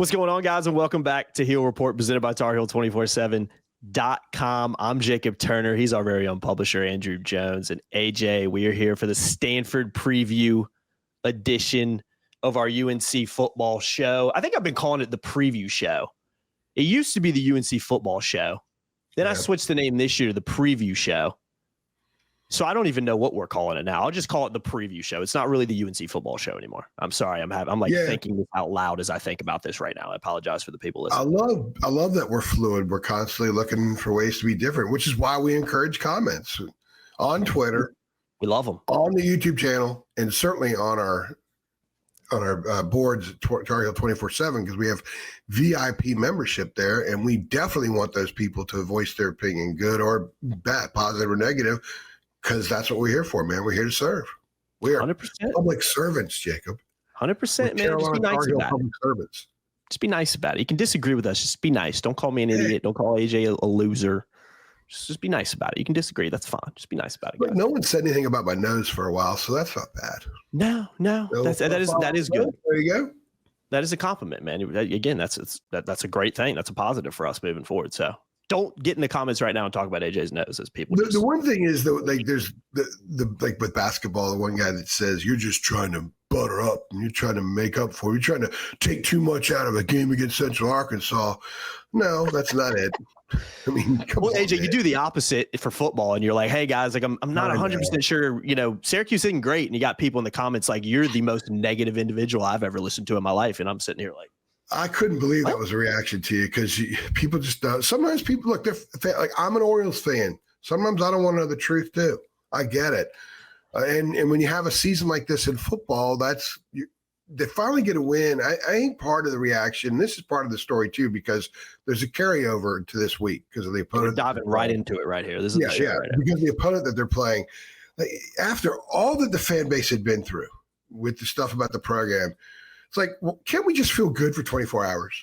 What's going on, guys, and welcome back to Heel Report, presented by TarHeel247.com. I'm Jacob Turner. He's our very own publisher, Andrew Jones. And AJ, we are here for the Stanford preview edition of our UNC football show. I think I've been calling it the preview show. It used to be the UNC football show. Then I switched the name this year to the preview show. So I don't even know what we're calling it now. I'll just call it the preview show. It's not really the UNC football show anymore. I'm sorry. I'm thinking this out loud as I think about this right now. I apologize for the people listening. I love that we're fluid. We're constantly looking for ways to be different, which is why we encourage comments on Twitter. We love them. On the YouTube channel, and certainly on our boards at Tar Heel 24/7, because we have VIP membership there, and we definitely want those people to voice their opinion, good or bad, positive or negative, because that's what we're here for, man. We're here to serve. We are 100% public servants, Jacob. 100%, man. Just be nice about it. Servants. Just be nice about it. You can disagree with us. Just be nice. Don't call me an idiot. Don't call AJ a loser. Just be nice about it. You can disagree. That's fine. Just be nice about it, guys. But no one said anything about my nose for a while, so that's not bad. No. That is good. There you go. That is a compliment, man. Again, that's a great thing. That's a positive for us moving forward. So don't get in the comments right now and talk about AJ's nose as people. The one thing is that, like, there's the like with basketball, the one guy that says you're just trying to butter up and you're trying to make up for it. You're trying to take too much out of a game against Central Arkansas. No, that's not it. I mean, AJ, you do the opposite for football, and you're like, "Hey guys, like I'm not 100% sure. You know, Syracuse isn't great," and you got people in the comments like, "You're the most negative individual I've ever listened to in my life," and I'm sitting here like, I couldn't believe that was a reaction to you, because people just sometimes people look. They're like, I'm an Orioles fan. Sometimes I don't want to know the truth too. I get it, and when you have a season like this in football, they finally get a win. I ain't part of the reaction. This is part of the story too, because there's a carryover to this week because of the opponent. We're diving right into it right here. This is the show right because the opponent that they're playing, like, after all that the fan base had been through with the stuff about the program, it's like, well, can't we just feel good for 24 hours?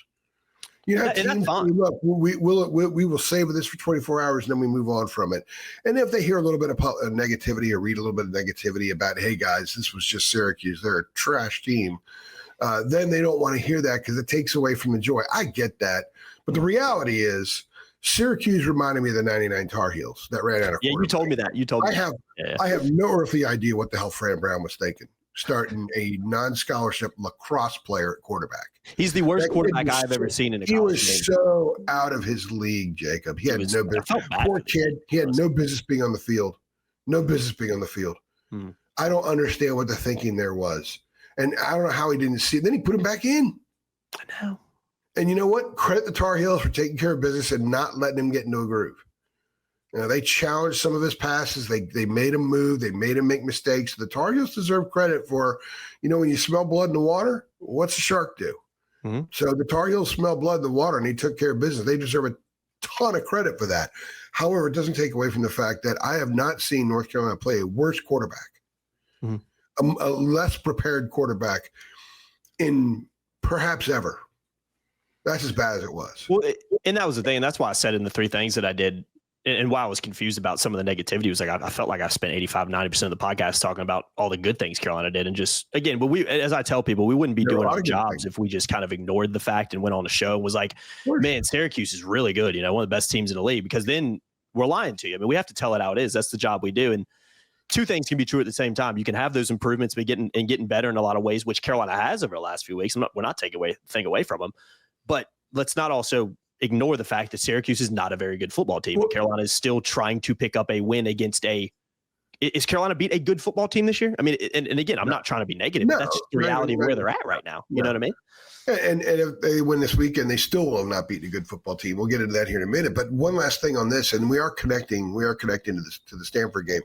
You know, teams say, look, we will savor this for 24 hours and then we move on from it. And if they hear a little bit of negativity or read a little bit of negativity about, hey guys, this was just Syracuse, they're a trash team, then they don't want to hear that because it takes away from the joy. I get that. But the reality is, Syracuse reminded me of the 99 Tar Heels that ran out of you told me that. I have no earthly idea what the hell Fran Brown was thinking, starting a non-scholarship lacrosse player at quarterback. He's the worst quarterback I've ever seen in a college game. He was so out of his league, Jacob. He had no business. Poor kid. He had no business being on the field. No business being on the field. I don't understand what the thinking there was. And I don't know how he didn't see it. Then he put him back in. I know. And you know what? Credit the Tar Heels for taking care of business and not letting him get into a groove. You know, they challenged some of his passes. They made him move. They made him make mistakes. The Tar Heels deserve credit for, when you smell blood in the water, what's the shark do? Mm-hmm. So the Tar Heels smell blood in the water, and he took care of business. They deserve a ton of credit for that. However, it doesn't take away from the fact that I have not seen North Carolina play a worse quarterback, a less prepared quarterback in perhaps ever. That's as bad as it was. Well, and that was the thing. And that's why I said in the three things that I did, and why I was confused about some of the negativity was like, I felt like I spent 85-90% of the podcast talking about all the good things Carolina did. And just, again, but as I tell people, we wouldn't be doing our jobs if we just kind of ignored the fact and went on the show and was like, man, Syracuse is really good. One of the best teams in the league, because then we're lying to you. I mean, we have to tell it how it is. That's the job we do. And two things can be true at the same time. You can have those improvements, but getting better in a lot of ways, which Carolina has over the last few weeks. We're not taking anything away from them, but let's not also ignore the fact that Syracuse is not a very good football team. And Carolina is still trying to pick up a win against is Carolina beat a good football team this year? I mean, and again, I'm not trying to be negative, but that's just the reality of where they're at right now. You know what I mean? And if they win this weekend, they still will not beat a good football team. We'll get into that here in a minute. But one last thing on this, and we are connecting to the Stanford game.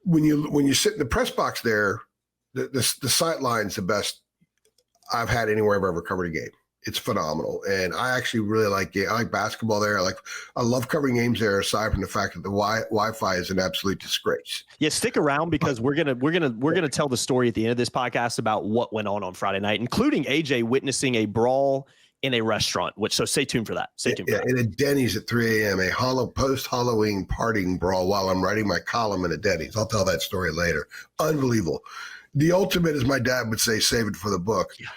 When you sit in the press box there, the sideline's the best I've had anywhere I've ever covered a game. It's phenomenal. And I actually really like it. I like basketball there. I love covering games there, aside from the fact that the Wi-Fi is an absolute disgrace. Yeah, stick around, because we're gonna tell the story at the end of this podcast about what went on Friday night, including AJ witnessing a brawl in a restaurant. So stay tuned for that. In a Denny's at 3 a.m., a post-Halloween partying brawl while I'm writing my column in a Denny's. I'll tell that story later. Unbelievable. The ultimate, as my dad would say, save it for the book. Yeah.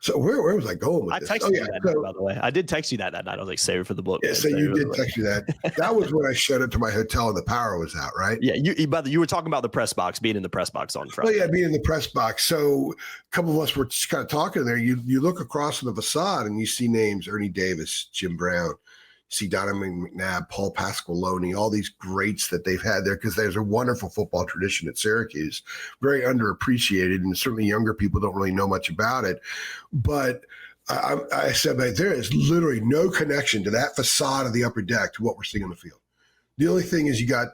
So where was I going with I this? texted you that night, by the way. I did text you that night. I was like, save it for the book. Yeah, Man. so Save you it for did the text me that. That was when I showed up to my hotel and the power was out, right? Yeah, you were talking about the press box, being in the press box on Friday. Oh yeah, being in the press box. So a couple of us were just kind of talking there. You look across the facade and you see names: Ernie Davis, Jim Brown. See Donovan McNabb, Paul Pasqualoni, all these greats that they've had there because there's a wonderful football tradition at Syracuse, very underappreciated, and certainly younger people don't really know much about it. But I said, like, there is literally no connection to that facade of the upper deck to what we're seeing on the field. The only thing is you got,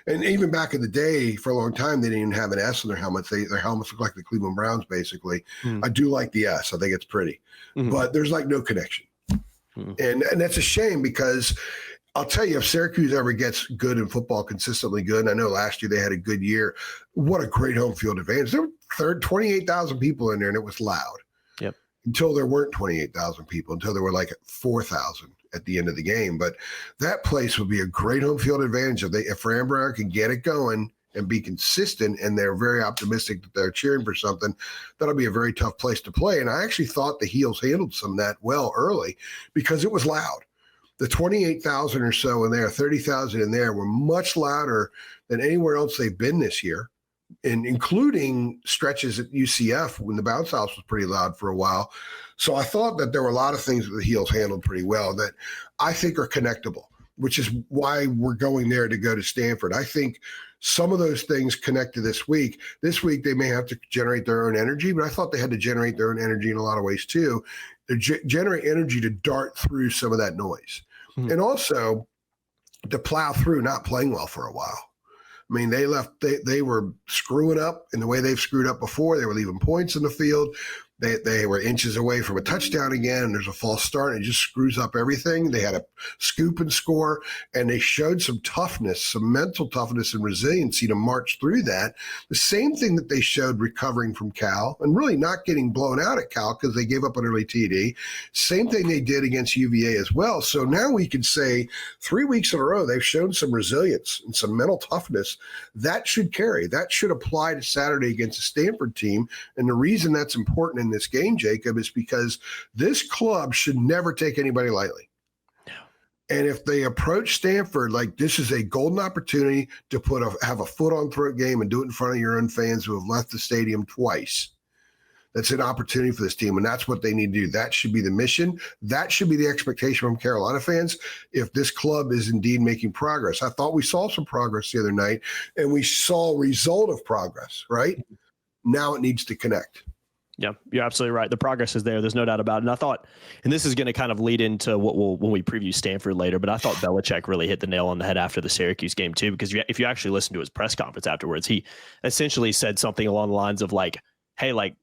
and even back in the day, for a long time, they didn't even have an S on their helmets. Their helmets look like the Cleveland Browns, basically. I do like the S. I think it's pretty. But there's like no connection. And that's a shame because I'll tell you, if Syracuse ever gets good in football, consistently good, and I know last year they had a good year, what a great home field advantage. There were 28,000 people in there, and it was loud. Yep. Until there weren't 28,000 people, until there were like 4,000 at the end of the game. But that place would be a great home field advantage if Fran Brown can get it going and be consistent, and they're very optimistic that they're cheering for something. That'll be a very tough place to play. And I actually thought the Heels handled some of that well early because it was loud. The 28,000 or so in there, 30,000 in there were much louder than anywhere else they've been this year, and including stretches at UCF when the bounce house was pretty loud for a while. So I thought that there were a lot of things that the Heels handled pretty well that I think are connectable, which is why we're going there to go to Stanford. I think some of those things connect to this week. This week, they may have to generate their own energy, but I thought they had to generate their own energy in a lot of ways too, to generate energy to dart through some of that noise. And also to plow through not playing well for a while. I mean, they were screwing up in the way they've screwed up before. They were leaving points in the field. They were inches away from a touchdown again, and there's a false start, and it just screws up everything. They had a scoop and score, and they showed some toughness, some mental toughness and resiliency to march through that. The same thing that they showed recovering from Cal and really not getting blown out at Cal because they gave up an early TD. Same thing they did against UVA as well. So now we can say 3 weeks in a row, they've shown some resilience and some mental toughness. That should carry. That should apply to Saturday against a Stanford team. And the reason that's important in this game, Jacob, is because this club should never take anybody lightly. No. And if they approach Stanford like this is a golden opportunity to have a foot on throat game and do it in front of your own fans who have left the stadium twice, that's an opportunity for this team, and that's what they need to do. That should be the mission. That should be the expectation from Carolina fans if this club is indeed making progress. I thought we saw some progress the other night, and we saw a result of progress, right? Now it needs to connect. Yeah, you're absolutely right. The progress is there. There's no doubt about it. And I thought, and this is going to kind of lead into what when we preview Stanford later, but I thought Belichick really hit the nail on the head after the Syracuse game too, because if you actually listen to his press conference afterwards, he essentially said something along the lines of like, hey, like,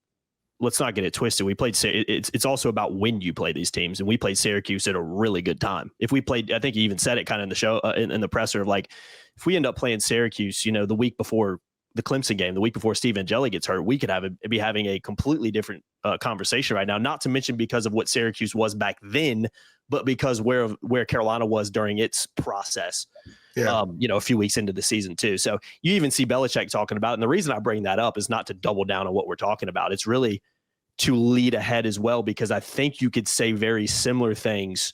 let's not get it twisted. We played, it's also about when you play these teams, and we played Syracuse at a really good time. If we played, I think he even said it kind of in the show, in the presser of like, if we end up playing Syracuse, the week before the Clemson game, the week before Steve Angeli gets hurt, we could be having a completely different conversation right now, not to mention because of what Syracuse was back then, but because where Carolina was during its process, a few weeks into the season too. So you even see Belichick talking about, and the reason I bring that up is not to double down on what we're talking about. It's really to lead ahead as well, because I think you could say very similar things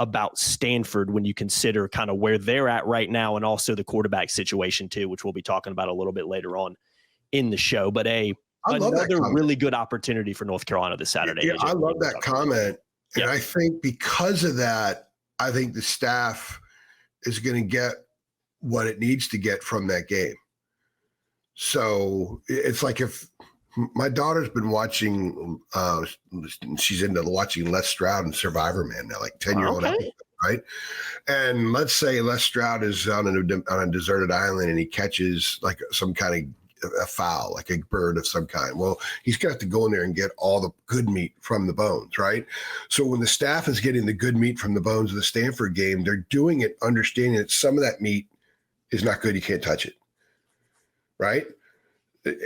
about Stanford when you consider kind of where they're at right now, and also the quarterback situation too, which we'll be talking about a little bit later on in the show. But another really good opportunity for North Carolina this Saturday. Yeah, I love that comment. And I think because of that, I think the staff is going to get what it needs to get from that game. So it's like if my daughter's been watching, she's into watching Les Stroud and Survivor Man now, like 10-year-old episode, right? And let's say Les Stroud is on a deserted island and he catches like some kind of a fowl, like a bird of some kind. Well, he's going to have to go in there and get all the good meat from the bones, right? So when the staff is getting the good meat from the bones of the Stanford game, they're doing it understanding that some of that meat is not good. You can't touch it, right?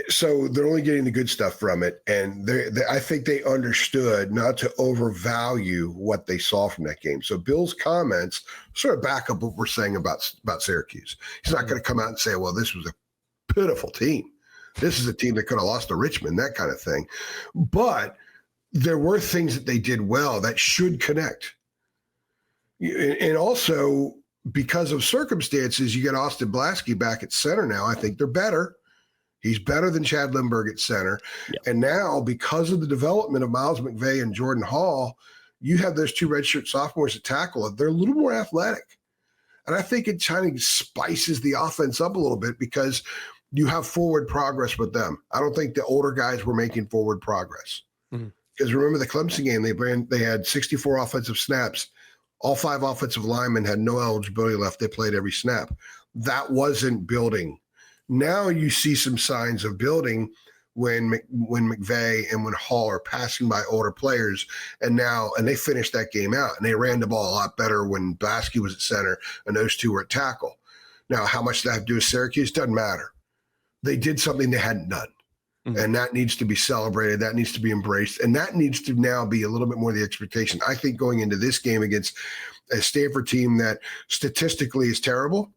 So they're only getting the good stuff from it. And I think they understood not to overvalue what they saw from that game. So Bill's comments sort of back up what we're saying about Syracuse. He's not going to come out and say, well, this was a pitiful team. This is a team that could have lost to Richmond, that kind of thing. But there were things that they did well that should connect. And also, because of circumstances, you get Austin Blasky back at center now. I think they're better. He's better than Chad Lindbergh at center. Yep. And now, because of the development of Miles McVay and Jordan Hall, you have those two redshirt sophomores at tackle. They're a little more athletic. And I think it kind of spices the offense up a little bit because you have forward progress with them. I don't think the older guys were making forward progress. Because remember the Clemson game, they had 64 offensive snaps. All 5 offensive linemen had no eligibility left. They played every snap. That wasn't building. Now you see some signs of building when McVay and when Hall are passing by older players, and they finished that game out, and they ran the ball a lot better when Blasky was at center and those two were at tackle. Now, how much that have to do with Syracuse doesn't matter. They did something they hadn't done, and that needs to be celebrated. That needs to be embraced, and that needs to now be a little bit more the expectation. I think going into this game against a Stanford team that statistically is terrible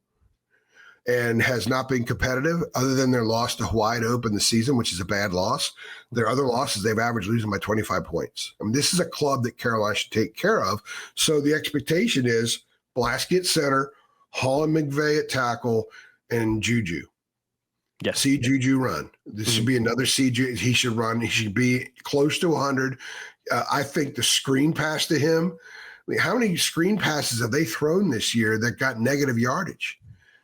and has not been competitive other than their loss to Hawaii to open the season, which is a bad loss. Their other losses, they've averaged losing by 25 points. I mean, this is a club that Carolina should take care of. So the expectation is Blasky at center, Hall and McVay at tackle, and Juju. Yes. See Juju run. This should be another CJ. He should run. He should be close to 100. I think the screen pass to him, I mean, how many screen passes have they thrown this year that got negative yardage?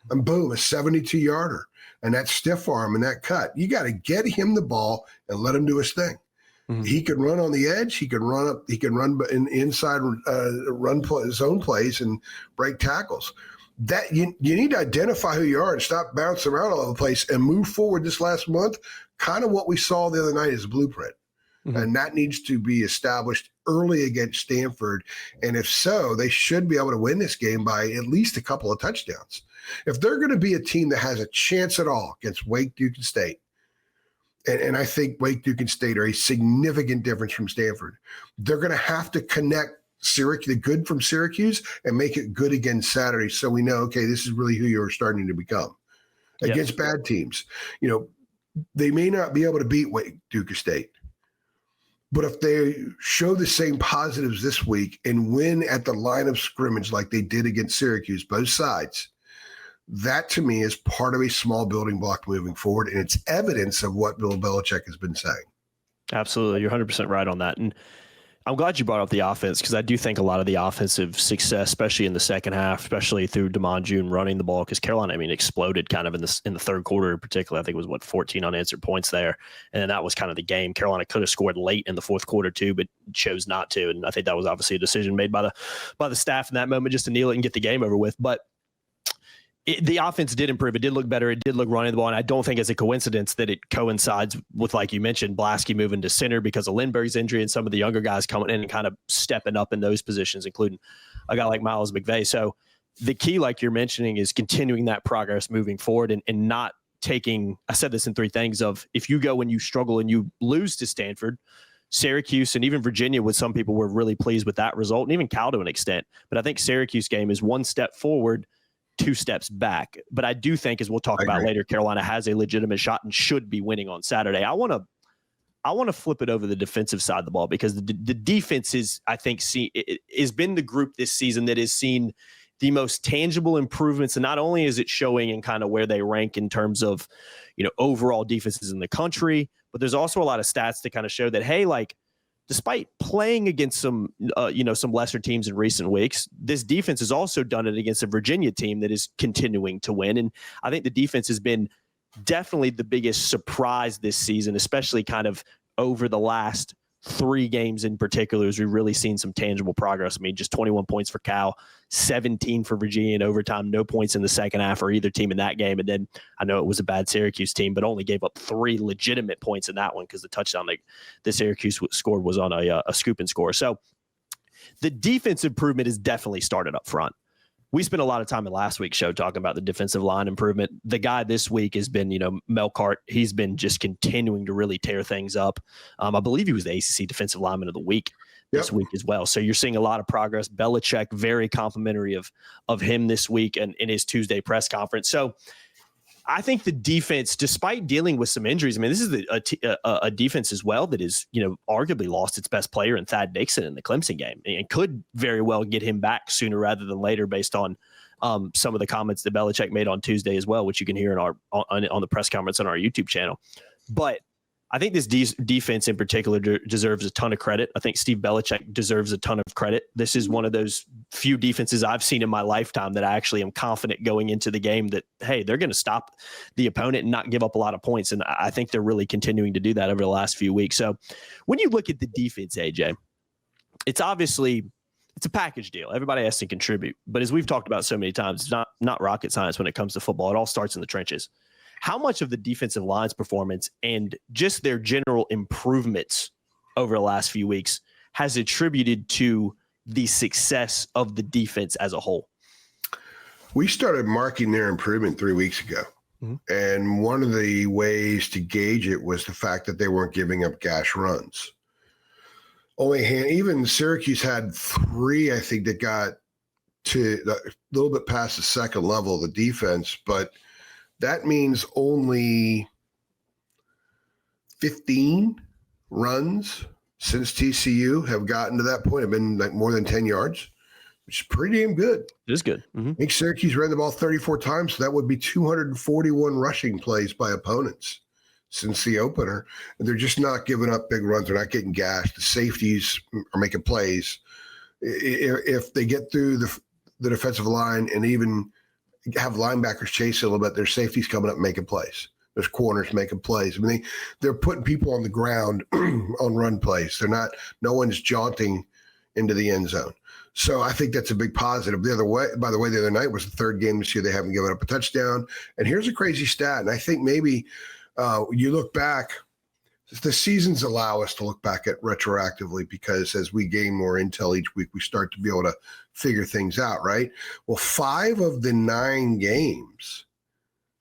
And boom, a 72-yarder, and that stiff arm and that cut. You got to get him the ball and let him do his thing. He can run on the edge. He can run up. He can run inside, run zone plays and break tackles. That you need to identify who you are and stop bouncing around all over the place and move forward this last month. Kind of what we saw the other night is a blueprint. And that needs to be established early against Stanford. And if so, they should be able to win this game by at least a couple of touchdowns. If they're going to be a team that has a chance at all against Wake, Duke, and State, and I think Wake, Duke, and State are a significant difference from Stanford, they're going to have to connect the good from Syracuse and make it good again Saturday so we know, okay, this is really who you're starting to become. Against bad teams, they may not be able to beat Wake, Duke, or State. But if they show the same positives this week and win at the line of scrimmage like they did against Syracuse, both sides, that to me is part of a small building block moving forward. And it's evidence of what Bill Belichick has been saying. Absolutely. You're 100% right on that. And I'm glad you brought up the offense because I do think a lot of the offensive success, especially in the second half, especially through DeMond June running the ball, because Carolina, exploded kind of in the third quarter in particular. I think it was 14 unanswered points there, and then that was kind of the game. Carolina could have scored late in the fourth quarter too, but chose not to, and I think that was obviously a decision made by the staff in that moment just to kneel it and get the game over with. But the offense did improve. It did look better. It did look running the ball. And I don't think it's a coincidence that it coincides with, like you mentioned, Blasky moving to center because of Lindbergh's injury and some of the younger guys coming in and kind of stepping up in those positions, including a guy like Miles McVay. So the key, like you're mentioning, is continuing that progress moving forward and not taking, I said this in 3 things of, if you go and you struggle and you lose to Stanford, Syracuse, and even Virginia, with some people were really pleased with that result, and even Cal to an extent. But I think Syracuse game is 1 step forward, 2 steps back. But I do think, as we'll talk about later, Carolina has a legitimate shot and should be winning on Saturday. I want to flip it over the defensive side of the ball because the defense is, I think, has been the group this season that has seen the most tangible improvements. And not only is it showing in kind of where they rank in terms of, overall defenses in the country, but there's also a lot of stats to kind of show that, hey, like, despite playing against some lesser teams in recent weeks, this defense has also done it against a Virginia team that is continuing to win. And I think the defense has been definitely the biggest surprise this season, especially kind of over the last 3 games in particular, as we've really seen some tangible progress. Just 21 points for Cal, 17 for Virginia in overtime, no points in the second half for either team in that game. And then I know it was a bad Syracuse team, but only gave up 3 legitimate points in that one because the touchdown the Syracuse scored was on a scoop and score. So the defense improvement has definitely started up front. We spent a lot of time in last week's show talking about the defensive line improvement. The guy this week has been, Melcart. He's been just continuing to really tear things up. I believe he was the ACC Defensive Lineman of the Week this week as well. So you're seeing a lot of progress. Belichick, very complimentary of him this week and in his Tuesday press conference. So I think the defense, despite dealing with some injuries, I mean, this is a defense as well that is, arguably lost its best player in Thad Dixon in the Clemson game, and could very well get him back sooner rather than later, based on some of the comments that Belichick made on Tuesday as well, which you can hear on the press conference on our YouTube channel. But I think this defense in particular deserves a ton of credit. I think Steve Belichick deserves a ton of credit. This is one of those few defenses I've seen in my lifetime that I actually am confident going into the game that, hey, they're going to stop the opponent and not give up a lot of points. And I think they're really continuing to do that over the last few weeks. So when you look at the defense, AJ, it's a package deal. Everybody has to contribute. But as we've talked about so many times, it's not rocket science when it comes to football. It all starts in the trenches. How much of the defensive line's performance and just their general improvements over the last few weeks has attributed to the success of the defense as a whole? We started marking their improvement 3 weeks ago. Mm-hmm. And one of the ways to gauge it was the fact that they weren't giving up gash runs. Even Syracuse had 3, I think, that got to a little bit past the second level of the defense, but that means only 15 runs since TCU have gotten to that point, have been like more than 10 yards, which is pretty damn good. It is good. Mm-hmm. I think Syracuse ran the ball 34 times, so that would be 241 rushing plays by opponents since the opener. And they're just not giving up big runs. They're not getting gashed. The safeties are making plays. If they get through the defensive line and even have linebackers chase a little bit, their safeties coming up making plays. There's corners making plays. I mean, they're putting people on the ground on run plays. No one's jaunting into the end zone. So I think that's a big positive. The other night was the third game this year they haven't given up a touchdown. And here's a crazy stat. And I think maybe you look back, the seasons allow us to look back at retroactively, because as we gain more intel each week, we start to be able to figure things out, right? Well, 5 of the 9 games,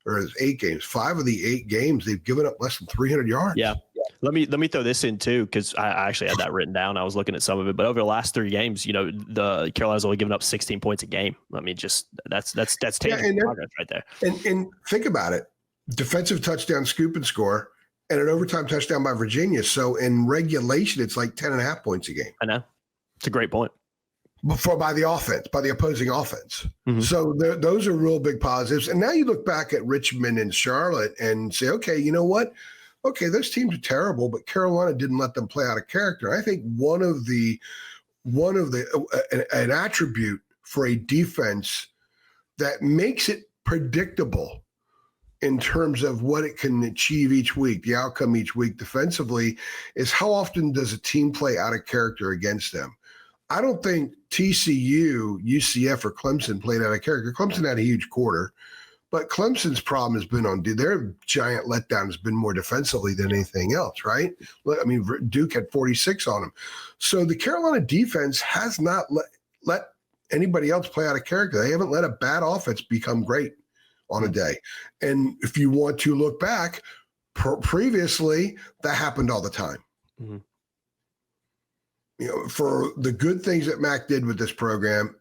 or 8 games, 5 of the 8 games, they've given up less than 300 yards. Yeah. Let me throw this in too, because I actually had that written down. I was looking at some of it, but over the last 3 games, the Carolina's only given up 16 points a game. I mean, just that's tangible progress right there. And think about it: defensive touchdown, scoop and score, and an overtime touchdown by Virginia. So in regulation, it's like 10.5 points a game. I know. It's a great point. By the opposing offense. Mm-hmm. So those are real big positives. And now you look back at Richmond and Charlotte and say, okay, you know what? Okay, those teams are terrible, but Carolina didn't let them play out of character. I think an attribute for a defense that makes it predictable in terms of what it can achieve each week, the outcome each week defensively, is how often does a team play out of character against them? I don't think TCU, UCF, or Clemson played out of character. Clemson had a huge quarter, but Clemson's problem has been their giant letdown has been more defensively than anything else, right? I mean, Duke had 46 on them. So the Carolina defense has not let anybody else play out of character. They haven't let a bad offense become great on a day. And if you want to look back, previously, that happened all the time. Mm-hmm. For the good things that Mac did with this program,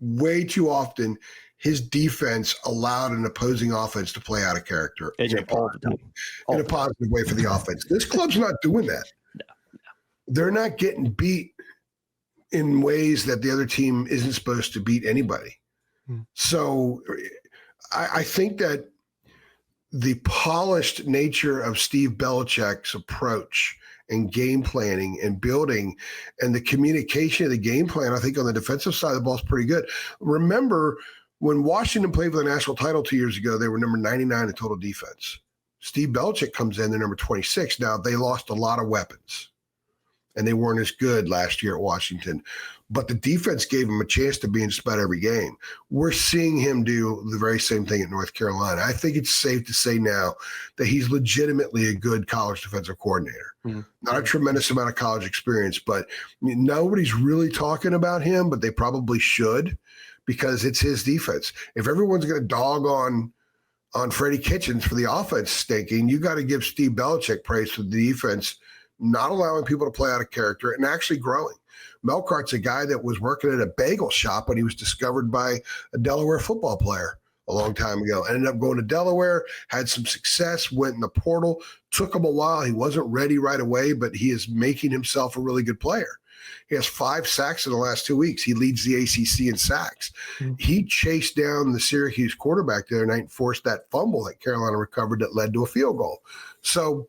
way too often his defense allowed an opposing offense to play out of character in a positive way for the offense. This club's not doing that. No. They're not getting beat in ways that the other team isn't supposed to beat anybody. So I think that the polished nature of Steve Belichick's approach and game planning and building and the communication of the game plan, I think on the defensive side of the ball is pretty good. Remember, when Washington played for the national title 2 years ago, they were number 99 in total defense. Steve Belichick comes in, they're number 26. Now, they lost a lot of weapons, and they weren't as good last year at Washington. But the defense gave him a chance to be in just about every game. We're seeing him do the very same thing at North Carolina. I think it's safe to say now that he's legitimately a good college defensive coordinator. Mm-hmm. Not a tremendous amount of college experience, but nobody's really talking about him, but they probably should, because it's his defense. If everyone's going to dog on Freddie Kitchens for the offense stinking, you got to give Steve Belichick praise for the defense not allowing people to play out of character and actually growing. Melcart's a guy that was working at a bagel shop when he was discovered by a Delaware football player a long time ago. Ended up going to Delaware, had some success, went in the portal. Took him a while. He wasn't ready right away, but he is making himself a really good player. He has 5 sacks in the last 2 weeks. He leads the ACC in sacks. Mm-hmm. He chased down the Syracuse quarterback the other night and forced that fumble that Carolina recovered that led to a field goal. So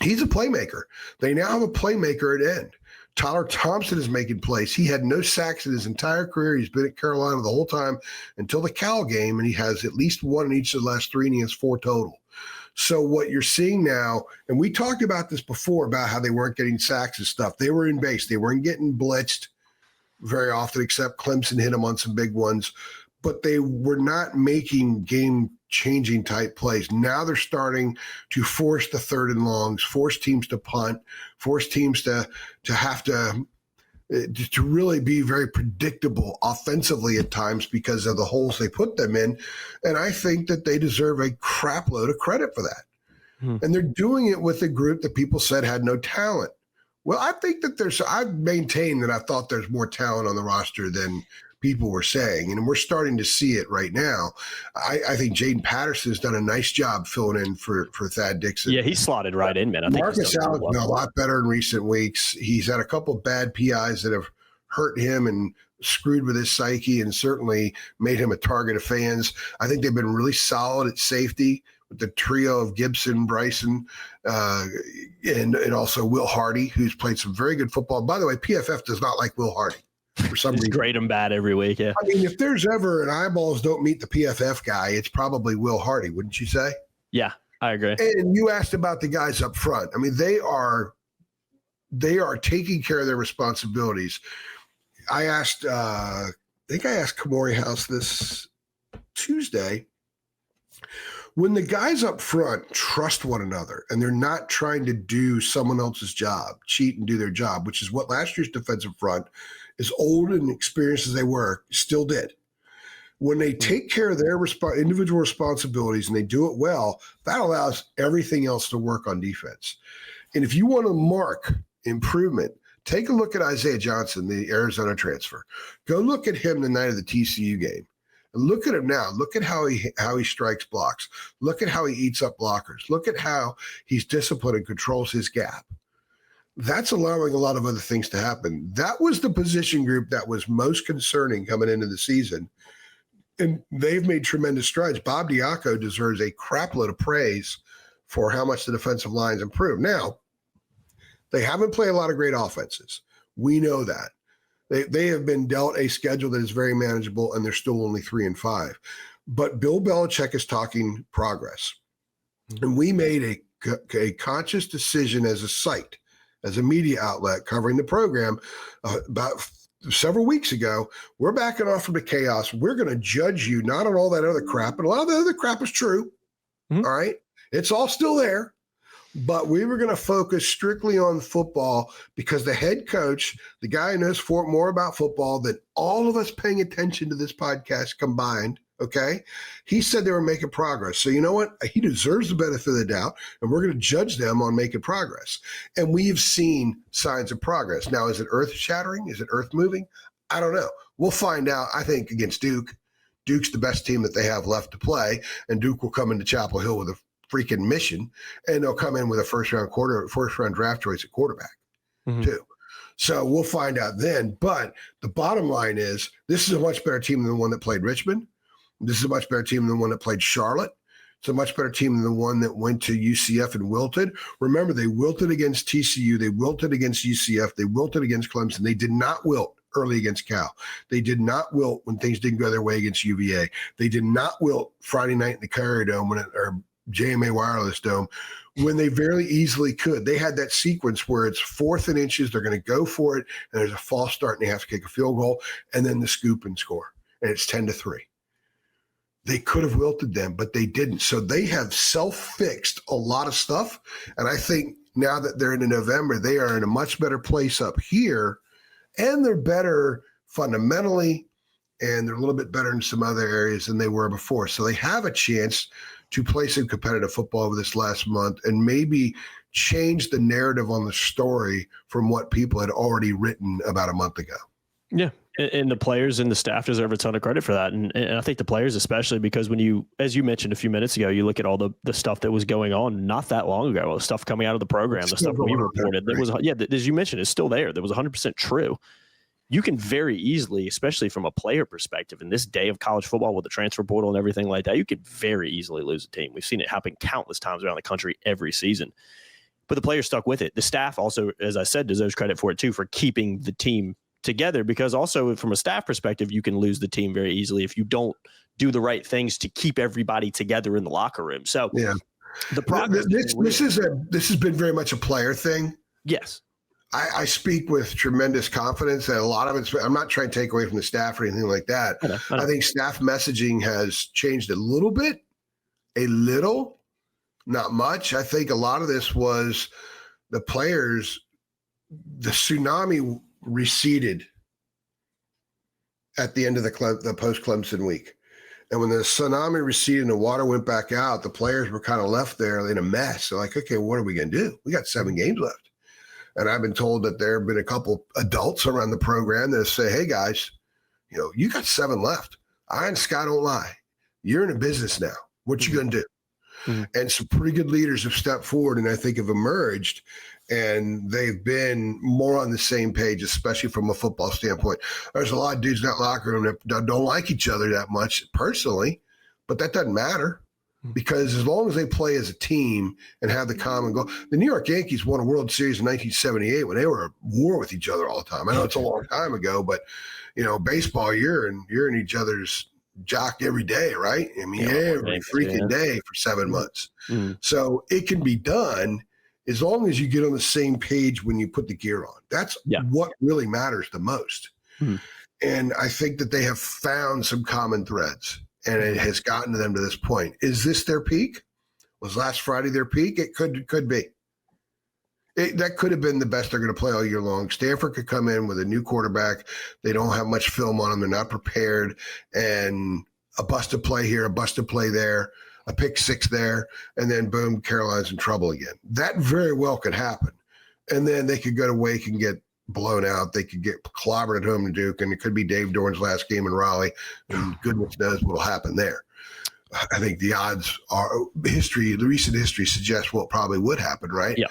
he's a playmaker. They now have a playmaker at end. Tyler Thompson is making plays. He had no sacks in his entire career. He's been at Carolina the whole time until the Cal game, and he has at least 1 in each of the last 3, and he has 4 total. So what you're seeing now, and we talked about this before about how they weren't getting sacks and stuff. They were in base. They weren't getting blitzed very often, except Clemson hit them on some big ones. But they were not making game-changing type plays. Now they're starting to force the 3rd and longs, force teams to punt, force teams to have to really be very predictable offensively at times because of the holes they put them in. And I think that they deserve a crap load of credit for that. And they're doing it with a group that people said had no talent. Well, I think that I've maintained that I thought there's more talent on the roster than people were saying, and we're starting to see it right now. I think Jaden Patterson's done a nice job filling in for Thad Dixon. Yeah, he slotted right in, man. I think Marcus Allen's been a lot better in recent weeks. He's had a couple of bad PIs that have hurt him and screwed with his psyche and certainly made him a target of fans. I think they've been really solid at safety with the trio of Gibson, Bryson, and also Will Hardy, who's played some very good football. By the way, PFF does not like Will Hardy. For some reason. Grade him bad every week, yeah. I mean, if there's ever an eyeballs don't meet the PFF guy, it's probably Will Hardy, wouldn't you say? Yeah, I agree. And you asked about the guys up front. I mean, they are taking care of their responsibilities. I asked, I think I asked Kamori House this Tuesday. When the guys up front trust one another and they're not trying to do someone else's job, cheat and do their job, which is what last year's defensive front, as old and experienced as they were, still did. When they take care of their individual responsibilities and they do it well, that allows everything else to work on defense. And if you want to mark improvement, take a look at Isaiah Johnson, the Arizona transfer. Go look at him the night of the TCU game. And look at him now. Look at how he strikes blocks. Look at how he eats up blockers. Look at how he's disciplined and controls his gap. That's allowing a lot of other things to happen. That was the position group that was most concerning coming into the season. And they've made tremendous strides. Bob Diaco deserves a crap load of praise for how much the defensive line's improved. Now, they haven't played a lot of great offenses. We know that. They have been dealt a schedule that is very manageable, and they're still only 3-5. But Bill Belichick is talking progress. And we made a conscious decision as a site, as a media outlet covering the program about several weeks ago. We're backing off from the chaos. We're going to judge you not on all that other crap, and a lot of the other crap is true. All right. It's all still there. But we were going to focus strictly on football because the head coach, the guy who knows more about football than all of us paying attention to this podcast combined, okay, he said they were making progress. So you know what? He deserves the benefit of the doubt, and we're going to judge them on making progress. And we've seen signs of progress. Now, is it earth-shattering? Is it earth-moving? I don't know. We'll find out, I think, against Duke. Duke's the best team that they have left to play, and Duke will come into Chapel Hill with a freaking mission, and they'll come in with a first round draft choice at quarterback too. So we'll find out then. But the bottom line is this is a much better team than the one that played Richmond. This is a much better team than the one that played Charlotte. It's a much better team than the one that went to UCF and wilted. Remember, they wilted against TCU. They wilted against UCF. They wilted against Clemson. They did not wilt early against Cal. They did not wilt when things didn't go their way against UVA. They did not wilt Friday night in the Carrier Dome or JMA Wireless Dome when they very easily could. They had that sequence where it's 4th and inches, they're going to go for it, and there's a false start, and they have to kick a field goal, and then the scoop and score, and it's 10-3. They could have wilted them, but they didn't. So they have self-fixed a lot of stuff, and I think now that they're into November, they are in a much better place up here, and they're better fundamentally, and they're a little bit better in some other areas than they were before. So they have a chance to play some competitive football over this last month and maybe change the narrative on the story from what people had already written about a month ago. Yeah. And the players and the staff deserve a ton of credit for that. And I think the players, especially because when you, as you mentioned a few minutes ago, you look at all the stuff that was going on not that long ago, the stuff coming out of the program, the stuff we reported that was, as you mentioned, is still there. That was 100% true. You can very easily, especially from a player perspective, in this day of college football with the transfer portal and everything like that, you could very easily lose a team. We've seen it happen countless times around the country every season. But the players stuck with it. The staff also, as I said, deserves credit for it too, for keeping the team together, because also from a staff perspective, you can lose the team very easily if you don't do the right things to keep everybody together in the locker room. So the progress. This has been very much a player thing. Yes. I speak with tremendous confidence that a lot of it's, I'm not trying to take away from the staff or anything like that. I know. I think staff messaging has changed a little, not much. I think a lot of this was the players, the tsunami receded at the end of the post-Clemson week. And when the tsunami receded and the water went back out, the players were kind of left there in a mess. They're like, okay, what are we going to do? We got 7 games left. And I've been told that there have been a couple adults around the program that say, hey, guys, you got 7 left. I and Scott don't lie. You're in a business now. What you going to do? Mm-hmm. And some pretty good leaders have stepped forward and I think have emerged. And they've been more on the same page, especially from a football standpoint. There's a lot of dudes in that locker room that don't like each other that much personally, but that doesn't matter because as long as they play as a team and have the common goal. The New York Yankees won a World Series in 1978 when they were at war with each other all the time. I know it's a long time ago, but, baseball, you're in each other's jock every day, right? I mean, every freaking day for 7 months. Mm-hmm. So it can be done as long as you get on the same page when you put the gear on. That's what really matters the most. Mm-hmm. And I think that they have found some common threads, and it has gotten to them to this point. Is this their peak? Was last Friday their peak? It could be. That could have been the best they're going to play all year long. Stanford could come in with a new quarterback. They don't have much film on them. They're not prepared. And a busted play here, a busted play there, a pick 6 there, and then boom, Carolina's in trouble again. That very well could happen. And then they could go to Wake and get blown out. They could get clobbered at home to Duke, and it could be Dave Dorn's last game in Raleigh, and goodness knows what will happen there. I think the odds are the recent history suggests what probably would happen, right? Yeah.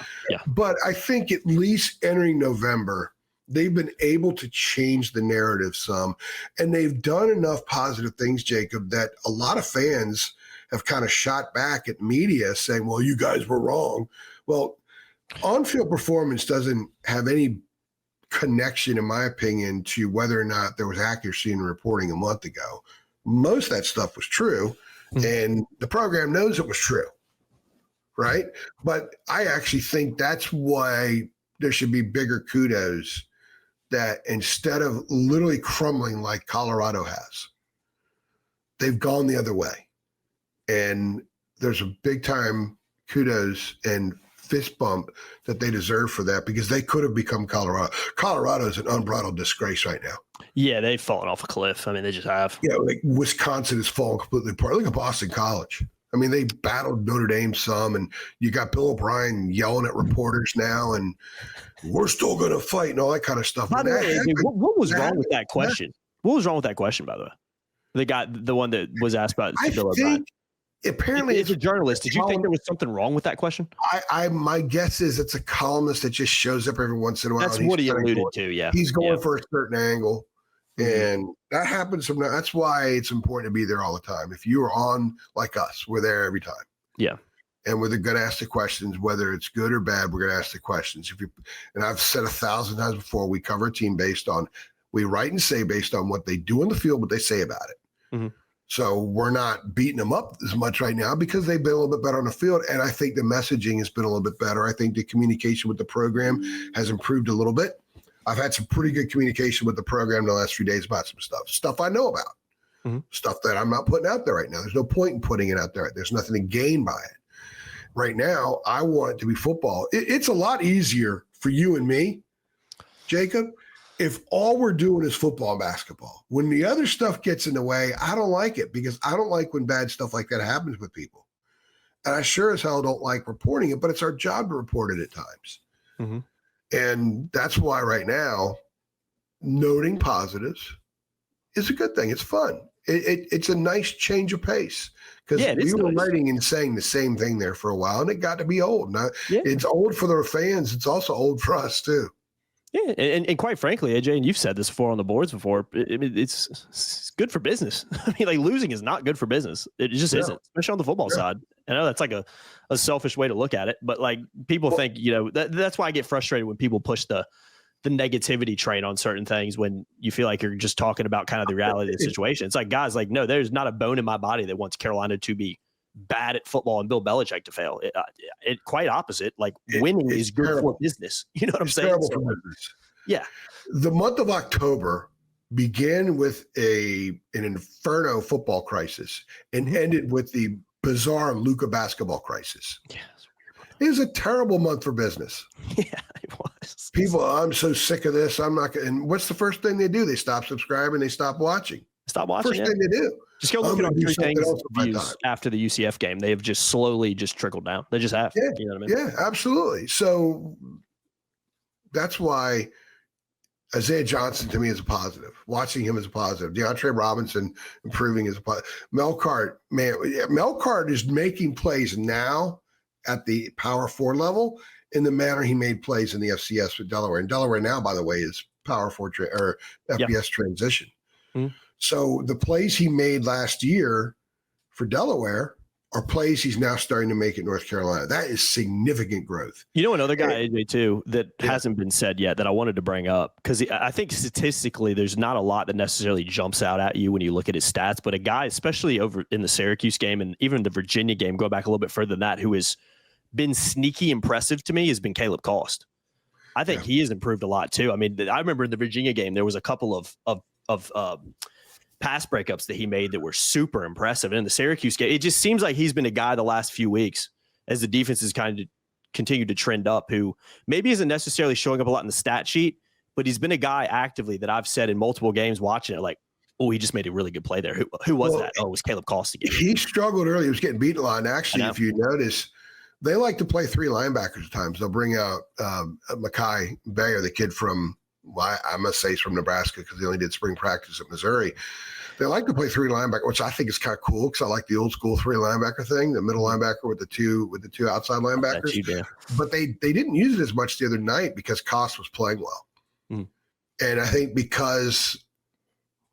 But I think at least entering November, they've been able to change the narrative some, and they've done enough positive things, Jacob, that a lot of fans have kind of shot back at media saying, well, you guys were wrong. Well, on-field performance doesn't have any connection, in my opinion, to whether or not there was accuracy in reporting a month ago. Most of that stuff was true, and the program knows it was true, right? But I actually think that's why there should be bigger kudos that instead of literally crumbling like Colorado has, they've gone the other way. And there's a big time kudos and fist bump that they deserve for that because they could have become Colorado. Colorado is an unbridled disgrace right now. Yeah, they've fallen off a cliff. I mean, they just have. Like Wisconsin has fallen completely apart. Look at Boston College. I mean, they battled Notre Dame some, and you got Bill O'Brien yelling at reporters now, and we're still going to fight and all that kind of stuff. By the way, what was wrong with that question? What was wrong with that question, by the way? The one that was asked about Bill O'Brien. Apparently, as a journalist, did you think there was something wrong with that question? My guess is it's a columnist that just shows up every once in a while. That's what he alluded to. Yeah, he's going for a certain angle, and that happens sometimes. That's why it's important to be there all the time. If you are on like us, we're there every time. Yeah, and we're going to ask the questions, whether it's good or bad. We're going to ask the questions. And I've said 1,000 times before, we cover a team we write and say based on what they do in the field, what they say about it. Mm-hmm. So we're not beating them up as much right now because they've been a little bit better on the field. And I think the messaging has been a little bit better. I think the communication with the program has improved a little bit. I've had some pretty good communication with the program the last few days about some stuff I know about, stuff that I'm not putting out there right now. There's no point in putting it out there. There's nothing to gain by it. Right now, I want it to be football. It's a lot easier for you and me, Jacob, if all we're doing is football and basketball. When the other stuff gets in the way, I don't like it because I don't like when bad stuff like that happens with people. And I sure as hell don't like reporting it, but it's our job to report it at times. Mm-hmm. And that's why right now noting positives is a good thing. It's fun. It's a nice change of pace because we were writing and saying the same thing there for a while, and it got to be old. Now, it's old for the fans. It's also old for us too. Yeah, and quite frankly, AJ, and you've said this before on the boards before, it's good for business. I mean, like losing is not good for business. It just isn't, especially on the football side. I know that's like a selfish way to look at it, but like people think, that's why I get frustrated when people push the negativity train on certain things when you feel like you're just talking about kind of the reality of the situation. It's like, guys, like, no, there's not a bone in my body that wants Carolina to be bad at football and Bill Belichick to fail. It quite opposite. Like winning is good for business. You know what I'm saying? Terrible for business. Yeah. The month of October began with an inferno football crisis and ended with the bizarre Luka basketball crisis. Yeah. It was a terrible month for business. Yeah, it was. People, I'm so sick of this. I'm not going. And what's the first thing they do? They stop subscribing. They stop watching. First thing they do. Just go look at our three things views after the UCF game. They have just slowly just trickled down. They just have. Yeah, you know what I mean? Yeah, absolutely. So that's why Isaiah Johnson to me is a positive. Watching him is a positive. DeAndre Robinson improving is a positive. Melcart is making plays now at the Power 4 level in the manner he made plays in the FCS with Delaware. And Delaware now, by the way, is Power 4 or FBS transition. Mm-hmm. So the plays he made last year for Delaware are plays he's now starting to make at North Carolina. That is significant growth. You know, another guy, AJ, too, that hasn't been said yet that I wanted to bring up, because I think statistically there's not a lot that necessarily jumps out at you when you look at his stats, but a guy, especially over in the Syracuse game and even the Virginia game, go back a little bit further than that, who has been sneaky impressive to me has been Caleb Cost. I think he has improved a lot, too. I mean, I remember in the Virginia game, there was a couple of pass breakups that he made that were super impressive. And in the Syracuse game, it just seems like he's been a guy the last few weeks as the defense has kind of continued to trend up, who maybe isn't necessarily showing up a lot in the stat sheet, but he's been a guy actively that I've said in multiple games watching it, like, oh, he just made a really good play there. Who was that? Oh, it was Caleb Cost again. He struggled early. He was getting beaten a lot. And actually, if you notice, they like to play three linebackers at times. They'll bring out Mekhi Bayer, the kid from, I must say he's from Nebraska because he only did spring practice at Missouri. They like to play three linebacker, which I think is kind of cool because I like the old school three linebacker thing, the middle linebacker with the two outside linebackers. But they didn't use it as much the other night because Cost was playing well. Mm. And I think because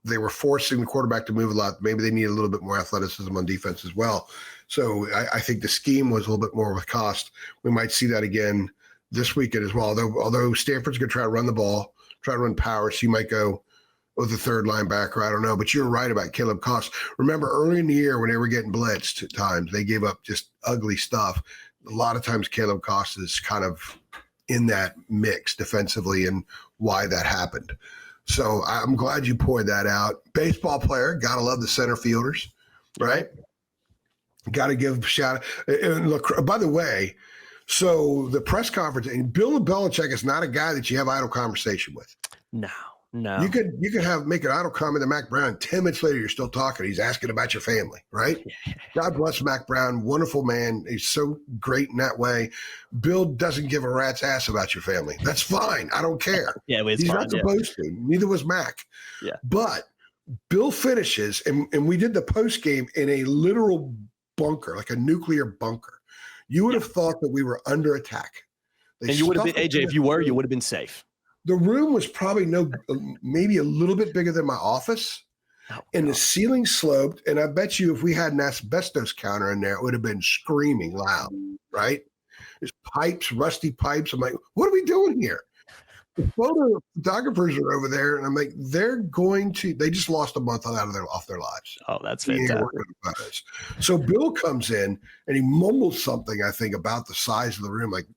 they were forcing the quarterback to move a lot, maybe they need a little bit more athleticism on defense as well. So I think the scheme was a little bit more with Cost. We might see that again this weekend as well. Although Stanford's going to try to run the ball, try to run power, so you might go with the third linebacker. I don't know, but you're right about Caleb Cost. Remember early in the year when they were getting blitzed at times, they gave up just ugly stuff. A lot of times Caleb Cost is kind of in that mix defensively and why that happened. So I'm glad you pointed that out. Baseball player, got to love the center fielders, right? Got to give a shout out. And look, by the way, so the press conference, and Bill Belichick is not a guy that you have idle conversation with. No. You could make an idle comment to Mac Brown. 10 minutes later, you're still talking. He's asking about your family, right? God bless Mac Brown. Wonderful man. He's so great in that way. Bill doesn't give a rat's ass about your family. That's fine. I don't care. He's not supposed to. Neither was Mac. Yeah. But Bill finishes, and we did the post game in a literal bunker, like a nuclear bunker. You would have thought that we were under attack. And you would have been, AJ, if you were, you would have been safe. The room was probably maybe a little bit bigger than my office, and the ceiling sloped. And I bet you if we had an asbestos counter in there, it would have been screaming loud, right? There's pipes, rusty pipes. I'm like, what are we doing here? The photographers are over there, and I'm like, they just lost a month off their lives. Oh, that's fantastic. So Bill comes in and he mumbles something, I think, about the size of the room. Like,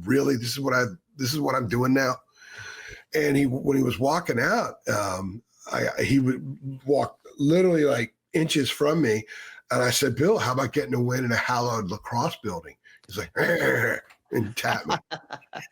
really, this is what I'm doing now. And when he was walking out, he would walk literally like inches from me. And I said, Bill, how about getting a win in a hallowed lacrosse building? He's like, and tapped me.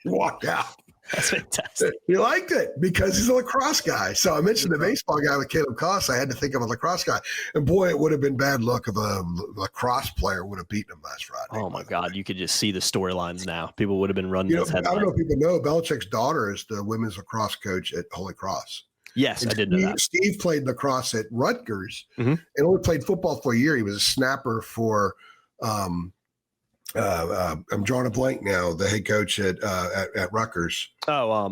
He walked out. That's fantastic. You liked it because he's a lacrosse guy. So I mentioned the baseball guy with Caleb Koss. I had to think of a lacrosse guy. And boy, it would have been bad luck if a lacrosse player would have beaten him last Friday. Oh, my God. You could just see the storylines now. People would have been running those headlines. I don't know if people know, Belichick's daughter is the women's lacrosse coach at Holy Cross. Yes, and I did know that. Steve played lacrosse at Rutgers and only played football for a year. He was a snapper for I'm drawing a blank now. The head coach at Rutgers. Oh,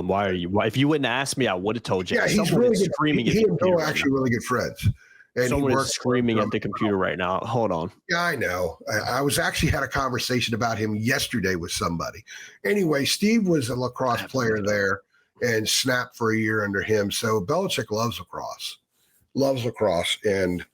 why are you? Why, if you wouldn't ask me, I would have told you. Yeah, he's really good. Screaming. He and Bill are actually really good friends. And someone is screaming at the computer right now. Hold on. Yeah, I know. I was actually had a conversation about him yesterday with somebody. Anyway, Steve was a lacrosse player there and snapped for a year under him. So Belichick loves lacrosse, and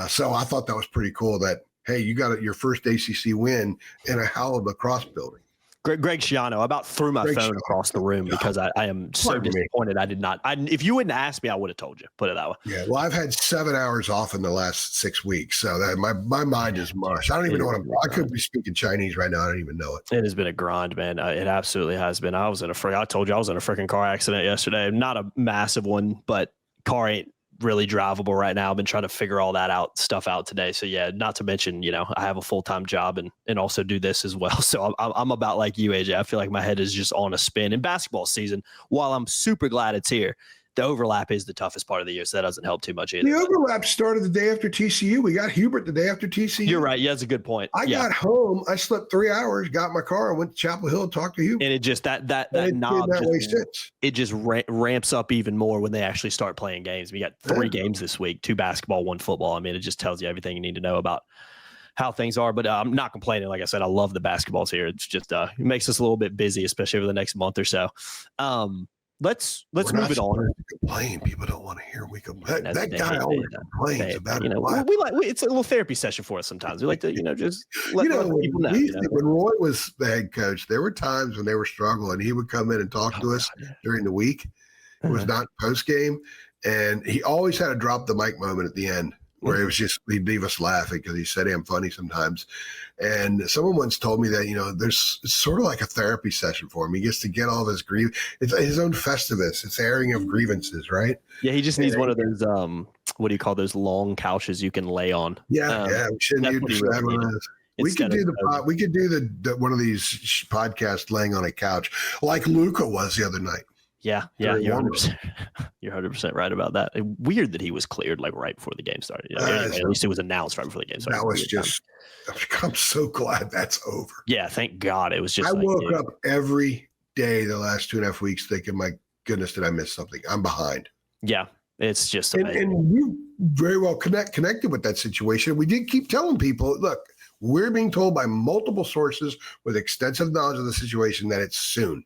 so I thought that was pretty cool. That hey, you got your first ACC win in a hallowed lacrosse building. Greg Schiano, I about threw my phone across the room because I am so disappointed. I did not. If you wouldn't ask me, I would have told you. Put it that way. Yeah. Well, I've had 7 hours off in the last 6 weeks, so that my mind is mush. I don't even know what I could be speaking Chinese right now. I don't even know it. It has been a grind, man. It absolutely has been. I told you I was in a freaking car accident yesterday. Not a massive one, but car ain't really drivable right now. I've been trying to figure all that stuff out today. So yeah, not to mention, I have a full-time job and also do this as well. So I'm about like you, AJ. I feel like my head is just on a spin. In basketball season, while I'm super glad it's here, the overlap is the toughest part of the year. So that doesn't help too much either. The overlap started the day after TCU. We got Hubert the day after TCU. You're right. Yeah, that's a good point. I got home. I slept 3 hours, got in my car, and went to Chapel Hill and talked to Hubert. And it just that knob just ramps up even more when they actually start playing games. We got 3 games this week, 2 basketball, 1 football. I mean, it just tells you everything you need to know about how things are. But I'm not complaining. Like I said, I love the basketballs here. It's just it makes us a little bit busy, especially over the next month or so. Let's move it on. Complain. People don't want to hear we complain. That guy always complains about it. It's a little therapy session for us sometimes. We like to, just let people know. When Roy was the head coach, there were times when they were struggling. He would come in and talk to us during the week. It was not post game, and he always had a drop the mic moment at the end where it was just he'd leave us laughing because he said I'm funny sometimes. And someone once told me that, it's sort of like a therapy session for him. He gets to get all of his it's his own Festivus. It's airing of grievances, right? Yeah, he just needs one of those, what do you call those long couches you can lay on? Yeah. We could do the one of these podcasts laying on a couch like Luka was the other night. Yeah, you're 100% right about that. Weird that he was cleared like right before the game started. At least it was announced right before the game started. That was just. I'm so glad that's over. Yeah, thank God. It was just. I woke up every day the last 2.5 weeks thinking, "My goodness, did I miss something? I'm behind." Yeah, it's just. And we very well connected with that situation. We did keep telling people, "Look, we're being told by multiple sources with extensive knowledge of the situation that it's soon."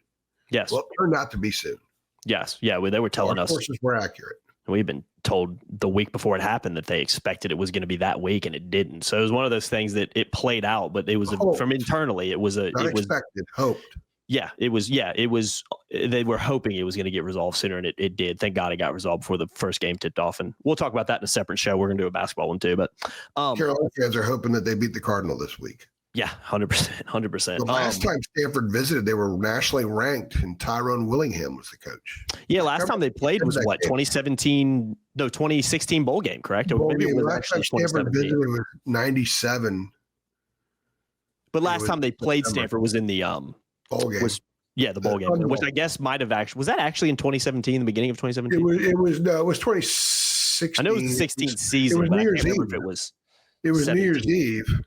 Yes. Well, it turned out to be soon. Yes. Yeah. They were telling us. Sources were accurate. We've been told the week before it happened that they expected it was going to be that week, and it didn't. So it was one of those things that it played out, but it was from internally. It was hoped. Yeah, it was. Yeah, it was. They were hoping it was going to get resolved sooner, and it did. Thank God it got resolved before the first game tipped off. And we'll talk about that in a separate show. We're going to do a basketball one too. But Carolina fans are hoping that they beat the Cardinal this week. Yeah, 100%. The last time Stanford visited, they were nationally ranked, and Tyrone Willingham was the coach. Yeah, last time they played was what, 2016 bowl game, correct? Or maybe it was actually Stanford visited was 97. But last time they played Stanford was in the bowl game. The bowl game, which I guess might have actually was that actually in 2017, the beginning of 2017? It was 2016. I know it was the 16th season. It was New Year's Eve. It was 17. New Year's Eve.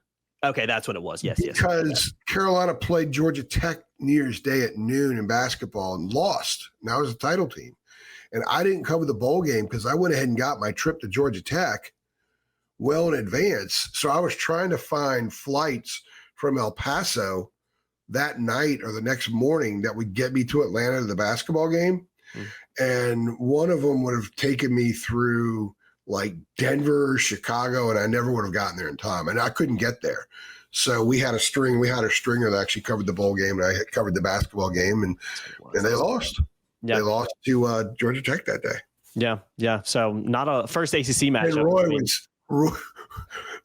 Okay, that's what it was. Yes. Because Carolina played Georgia Tech New Year's Day at noon in basketball and lost. Now it was a title team. And I didn't cover the bowl game because I went ahead and got my trip to Georgia Tech well in advance. So I was trying to find flights from El Paso that night or the next morning that would get me to Atlanta to the basketball game. And one of them would have taken me through like Denver, Chicago, and I never would have gotten there in time. And I couldn't get there. So we had a stringer that actually covered the bowl game, and I had covered the basketball game, and they lost. Yeah. They lost to Georgia Tech that day. Yeah. So not a first ACC matchup. And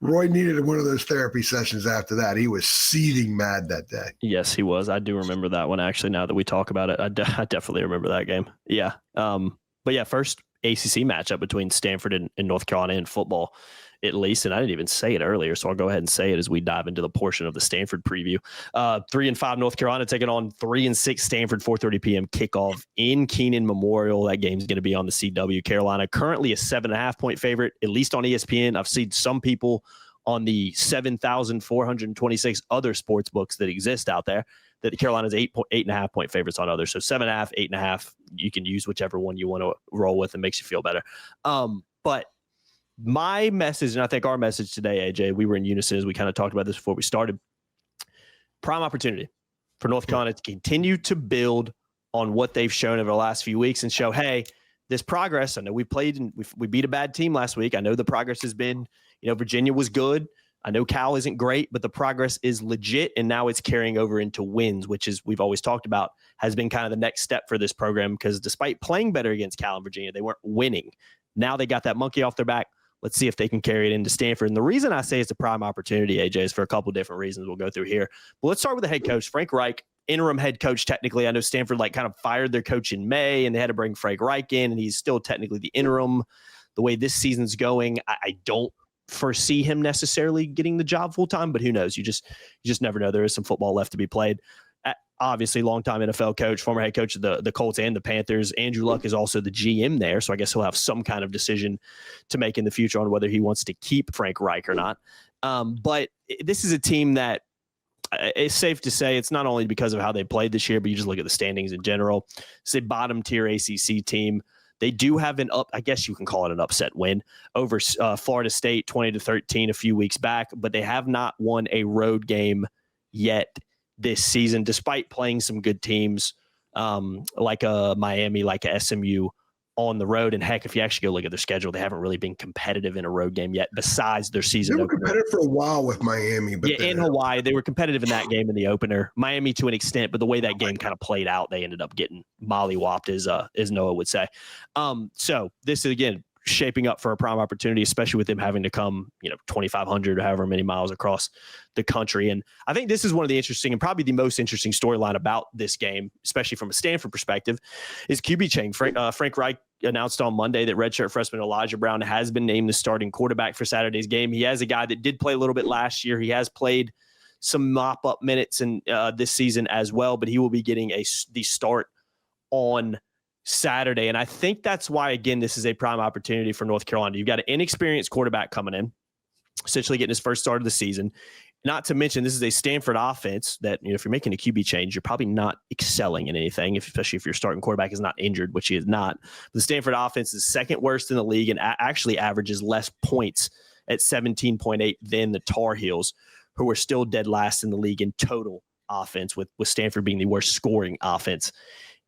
Roy needed one of those therapy sessions after that. He was seething mad that day. Yes, he was. I do remember that one, actually, now that we talk about it. I definitely remember that game. Yeah. But yeah, first ACC matchup between Stanford and North Carolina in football, at least. And I didn't even say it earlier, so I'll go ahead and say it as we dive into the portion of the Stanford preview. 3-5 North Carolina taking on 3-6 Stanford, 4:30 p.m. kickoff in Keenan Memorial. That game's going to be on the CW. Carolina currently a 7.5 point favorite, at least on ESPN. I've seen some people on the 7,426 other sports books that exist out there that Carolina's 8.5 point favorites on others. So 7.5, 8.5. You can use whichever one you want to roll with and makes you feel better. But my message, and I think our message today, AJ, we were in unison as we kind of talked about this before we started. Prime opportunity for North Carolina to continue to build on what they've shown over the last few weeks and show, hey, this progress. I know we played and we beat a bad team last week. I know the progress has been, Virginia was good. I know Cal isn't great, but the progress is legit. And now it's carrying over into wins, which is, we've always talked about, has been kind of the next step for this program, because despite playing better against Cal and Virginia, they weren't winning. Now they got that monkey off their back. Let's see if they can carry it into Stanford. And the reason I say it's a prime opportunity, AJ, is for a couple different reasons we'll go through here. But let's start with the head coach, Frank Reich, interim head coach technically. I know Stanford kind of fired their coach in May, and they had to bring Frank Reich in, and he's still technically the interim. The way this season's going, I don't foresee him necessarily getting the job full time, but who knows? You just never know. There is some football left to be played. Obviously, longtime NFL coach, former head coach of the Colts and the Panthers. Andrew Luck is also the GM there, so I guess he'll have some kind of decision to make in the future on whether he wants to keep Frank Reich or not. But this is a team that it's safe to say it's not only because of how they played this year, but you just look at the standings in general. It's a bottom tier ACC team. They do have I guess you can call it an upset win over Florida State, 20-13 a few weeks back, but they have not won a road game yet this season, despite playing some good teams like a Miami, like a SMU on the road. And heck, if you actually go look at their schedule, they haven't really been competitive in a road game yet besides their season. They were competitive for a while with Miami. But in Hawaii, they were competitive in that game in the opener. Miami to an extent, but the way that game kind of played out, they ended up getting mollywopped, as Noah would say. So this is, again, shaping up for a prime opportunity, especially with them having to come, 2,500 or however many miles across the country. And I think this is one of the interesting and probably the most interesting storyline about this game, especially from a Stanford perspective, is QB change. Frank Reich announced on Monday that redshirt freshman Elijah Brown has been named the starting quarterback for Saturday's game. He has a guy that did play a little bit last year. He has played some mop-up minutes in this season as well, but he will be getting the start on Saturday. And I think that's why, again, this is a prime opportunity for North Carolina. You've got an inexperienced quarterback coming in, essentially getting his first start of the season. Not to mention, this is a Stanford offense that, if you're making a QB change, you're probably not excelling in anything, especially if your starting quarterback is not injured, which he is not. The Stanford offense is second worst in the league and actually averages less points at 17.8 than the Tar Heels, who are still dead last in the league in total offense, with Stanford being the worst scoring offense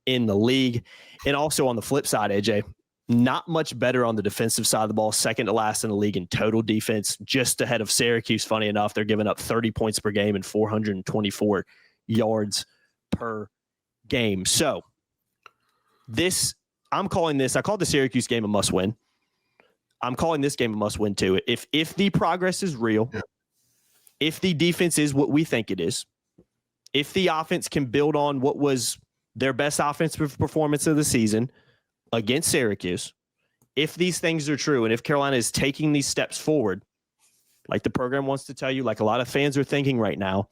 in the league. And also on the flip side, AJ, not much better on the defensive side of the ball, second to last in the league in total defense, just ahead of Syracuse. Funny enough, they're giving up 30 points per game and 424 yards per game. So I called the Syracuse game a must win. I'm calling this game a must win too. If the progress is real, if the defense is what we think it is, if the offense can build on what was their best offensive performance of the season against Syracuse, if these things are true, and if Carolina is taking these steps forward, like the program wants to tell you, like a lot of fans are thinking right now,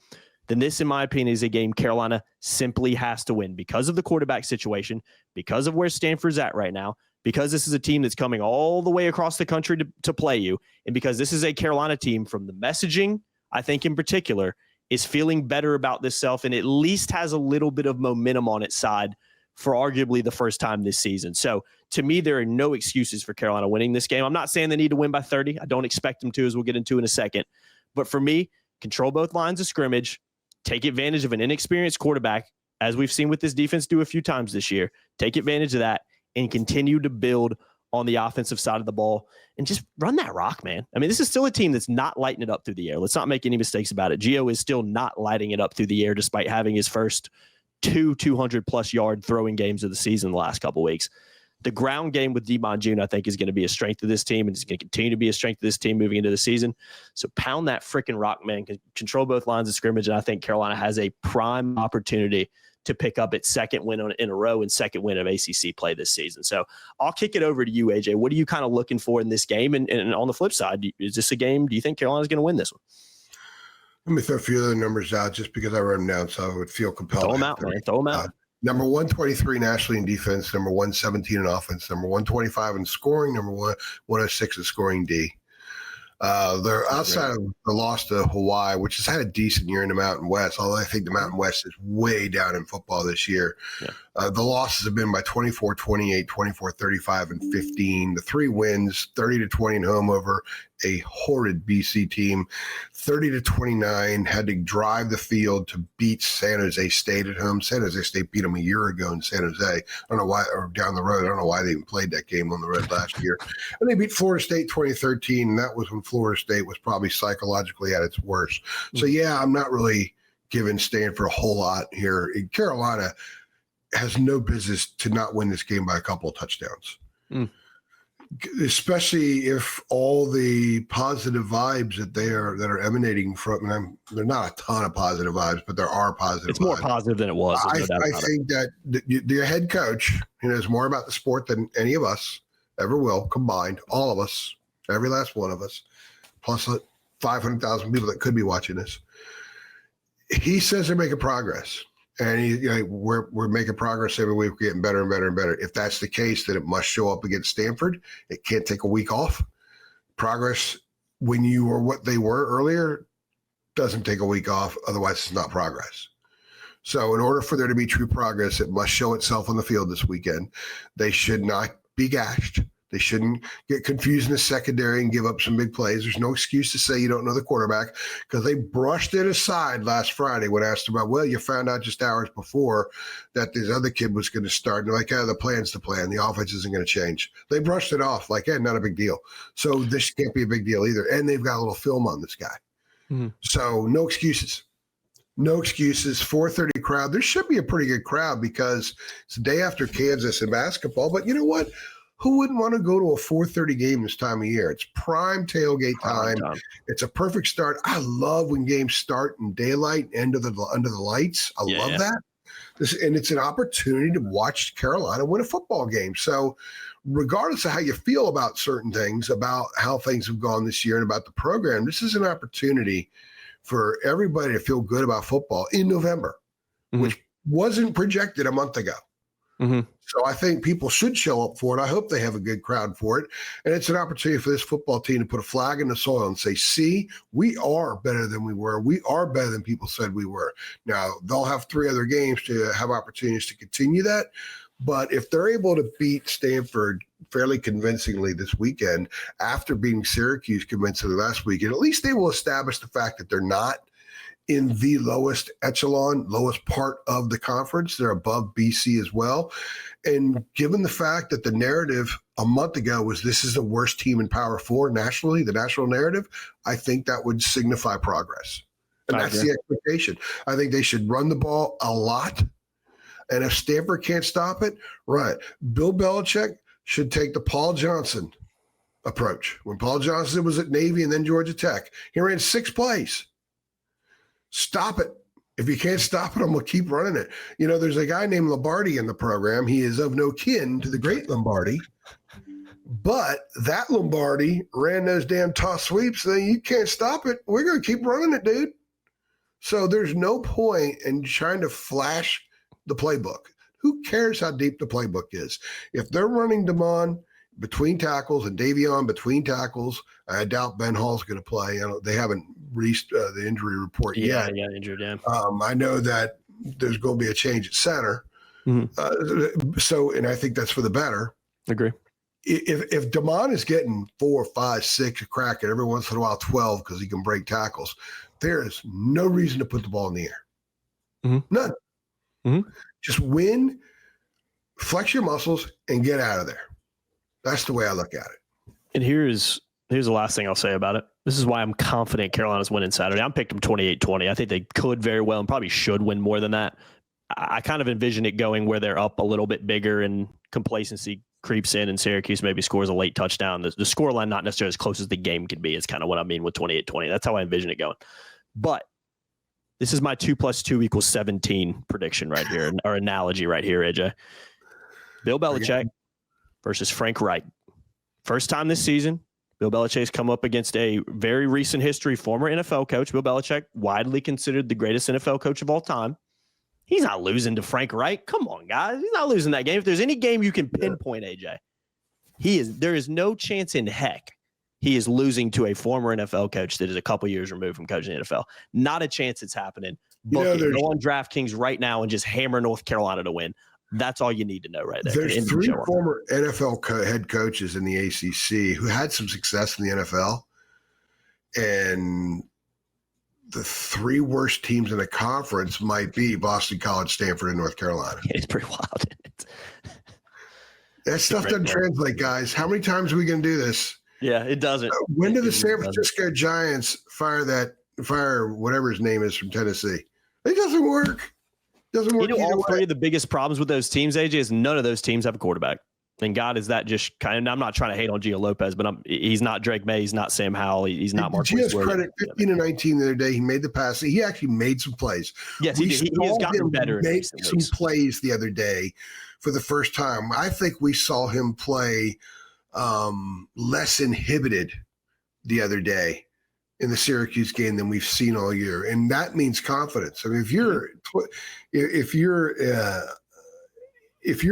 then this, in my opinion, is a game Carolina simply has to win because of the quarterback situation, because of where Stanford's at right now, because this is a team that's coming all the way across the country to play you, and because this is a Carolina team, from the messaging, I think in particular, is feeling better about this self and at least has a little bit of momentum on its side for arguably the first time this season. So to me, there are no excuses for Carolina winning this game. I'm not saying they need to win by 30. I don't expect them to, as we'll get into in a second. But for me, control both lines of scrimmage, take advantage of an inexperienced quarterback, as we've seen with this defense do a few times this year, take advantage of that and continue to build on the offensive side of the ball and just run that rock, man. I mean, this is still a team that's not lighting it up through the air. Let's not make any mistakes about it. Gio is still not lighting it up through the air, despite having his first 200-plus yard throwing games of the season the last couple weeks. The ground game with Devon June, I think, is going to be a strength of this team, and it's going to continue to be a strength of this team moving into the season. So pound that freaking rock, man. Control both lines of scrimmage, and I think Carolina has a prime opportunity to pick up its second win in a row and second win of ACC play this season. So I'll kick it over to you, AJ. What are you kind of looking for in this game? And on the flip side, is this a game? Do you think Carolina's going to win this one? Let me throw a few other numbers out just because I wrote them down, so I would feel compelled. Throw them out, man. Throw them out. Number 123 nationally in defense, number 117 in offense, number 125 in scoring, number 106 in scoring D. They're outside of the loss to Hawaii, which has had a decent year in the Mountain West, although I think the Mountain West is way down in football this year. Yeah. The losses have been by 24, 28, 24, 35, and 15. The 3 wins, 30-20 at home over a horrid BC team. 30-29, had to drive the field to beat San Jose State at home. San Jose State beat them a year ago in San Jose. I don't know why, or down the road. I don't know why they even played that game on the road last year. And they beat Florida State 2013, and that was when Florida State was probably psychologically at its worst. So, yeah, I'm not really giving Stanford a whole lot here. Carolina has no business to not win this game by a couple of touchdowns. Especially if all the positive vibes that are emanating from, and they're not a ton of positive vibes, but there are positive. It's more positive than it was. I think that the head coach, knows more about the sport than any of us ever will combined. All of us, every last one of us, plus 500,000 people that could be watching this. He says they're making progress. And we're making progress every week. We're getting better and better and better. If that's the case, then it must show up against Stanford. It can't take a week off. Progress, when you were what they were earlier, doesn't take a week off. Otherwise, it's not progress. So in order for there to be true progress, it must show itself on the field this weekend. They should not be gashed. They shouldn't get confused in the secondary and give up some big plays. There's no excuse to say you don't know the quarterback, because they brushed it aside last Friday when asked about, well, you found out just hours before that this other kid was going to start. And they're like, the plan's the plan. The offense isn't going to change. They brushed it off like, not a big deal. So this can't be a big deal either. And they've got a little film on this guy. So no excuses. No excuses. 4:30 crowd. There should be a pretty good crowd because it's the day after Kansas in basketball. But you know what? Who wouldn't want to go to a 4:30 game this time of year? It's prime tailgate time. It's a perfect start. I love when games start in daylight, under the lights. I love that. And it's an opportunity to watch Carolina win a football game. So regardless of how you feel about certain things, about how things have gone this year and about the program, this is an opportunity for everybody to feel good about football in November, which wasn't projected a month ago. So I think people should show up for it. I hope they have a good crowd for it. And it's an opportunity for this football team to put a flag in the soil and say, see, we are better than we were. We are better than people said we were. Now, they'll have 3 other games to have opportunities to continue that. But if they're able to beat Stanford fairly convincingly this weekend after beating Syracuse convincingly last weekend, at least they will establish the fact that they're not in the lowest echelon, lowest part of the conference. They're above BC as well. And given the fact that the narrative a month ago was this is the worst team in Power 4 nationally, the national narrative, I think that would signify progress. And that's the expectation. I think they should run the ball a lot. And if Stanford can't stop it, right. Bill Belichick should take the Paul Johnson approach. When Paul Johnson was at Navy and then Georgia Tech, he ran 6 plays. Stop it. If you can't stop it, I'm going to keep running it. There's a guy named Lombardi in the program. He is of no kin to the great Lombardi. But that Lombardi ran those damn toss sweeps. So you can't stop it. We're going to keep running it, dude. So there's no point in trying to flash the playbook. Who cares how deep the playbook is? If they're running Damon between tackles and Davion between tackles, I doubt Ben Hall's going to play. They haven't reached the injury report yet. Yeah, injured, yeah. I know that there's going to be a change at center. And I think that's for the better. Agree. If Damon is getting 4, 5, 6 a crack at every once in a while 12 because he can break tackles, there is no reason to put the ball in the air. None. Just win, flex your muscles, and get out of there. That's the way I look at it. And here's the last thing I'll say about it. This is why I'm confident Carolina's winning Saturday. I'm picked them 28-20. I think they could very well and probably should win more than that. I kind of envision it going where they're up a little bit bigger and complacency creeps in and Syracuse maybe scores a late touchdown. The scoreline not necessarily as close as the game could be is kind of what I mean with 28-20. That's how I envision it going. But this is my 2 + 2 = 17 prediction right here, or analogy right here, AJ. Bill Belichick versus Frank Reich. First time this season, Bill Belichick's come up against a very recent history former NFL coach. Bill Belichick, widely considered the greatest NFL coach of all time. He's not losing to Frank Reich. Come on, guys. He's not losing that game. If there's any game you can pinpoint, AJ, there is no chance in heck he is losing to a former NFL coach that is a couple years removed from coaching the NFL. Not a chance it's happening. Go on DraftKings right now and just hammer North Carolina to win. That's all you need to know right there. There's 3 former NFL head coaches in the ACC who had some success in the NFL. And the 3 worst teams in the conference might be Boston College, Stanford, and North Carolina. It's pretty wild. That stuff doesn't translate, guys. How many times are we going to do this? Yeah, it doesn't. When did the San Francisco Giants fire whatever his name is from Tennessee? It doesn't work. All 3 of the biggest problems with those teams, AJ, is none of those teams have a quarterback. And God, is that just kind of, I'm not trying to hate on Gio Lopez, but he's not Drake May. He's not Sam Howell. He's not Mark. Gio's credit, 15-19 the other day. He made the pass. He actually made some plays. Yes, he has gotten better. Made some plays the other day for the first time. I think we saw him play less inhibited the other day in the Syracuse game than we've seen all year, and that means confidence. I mean, if you're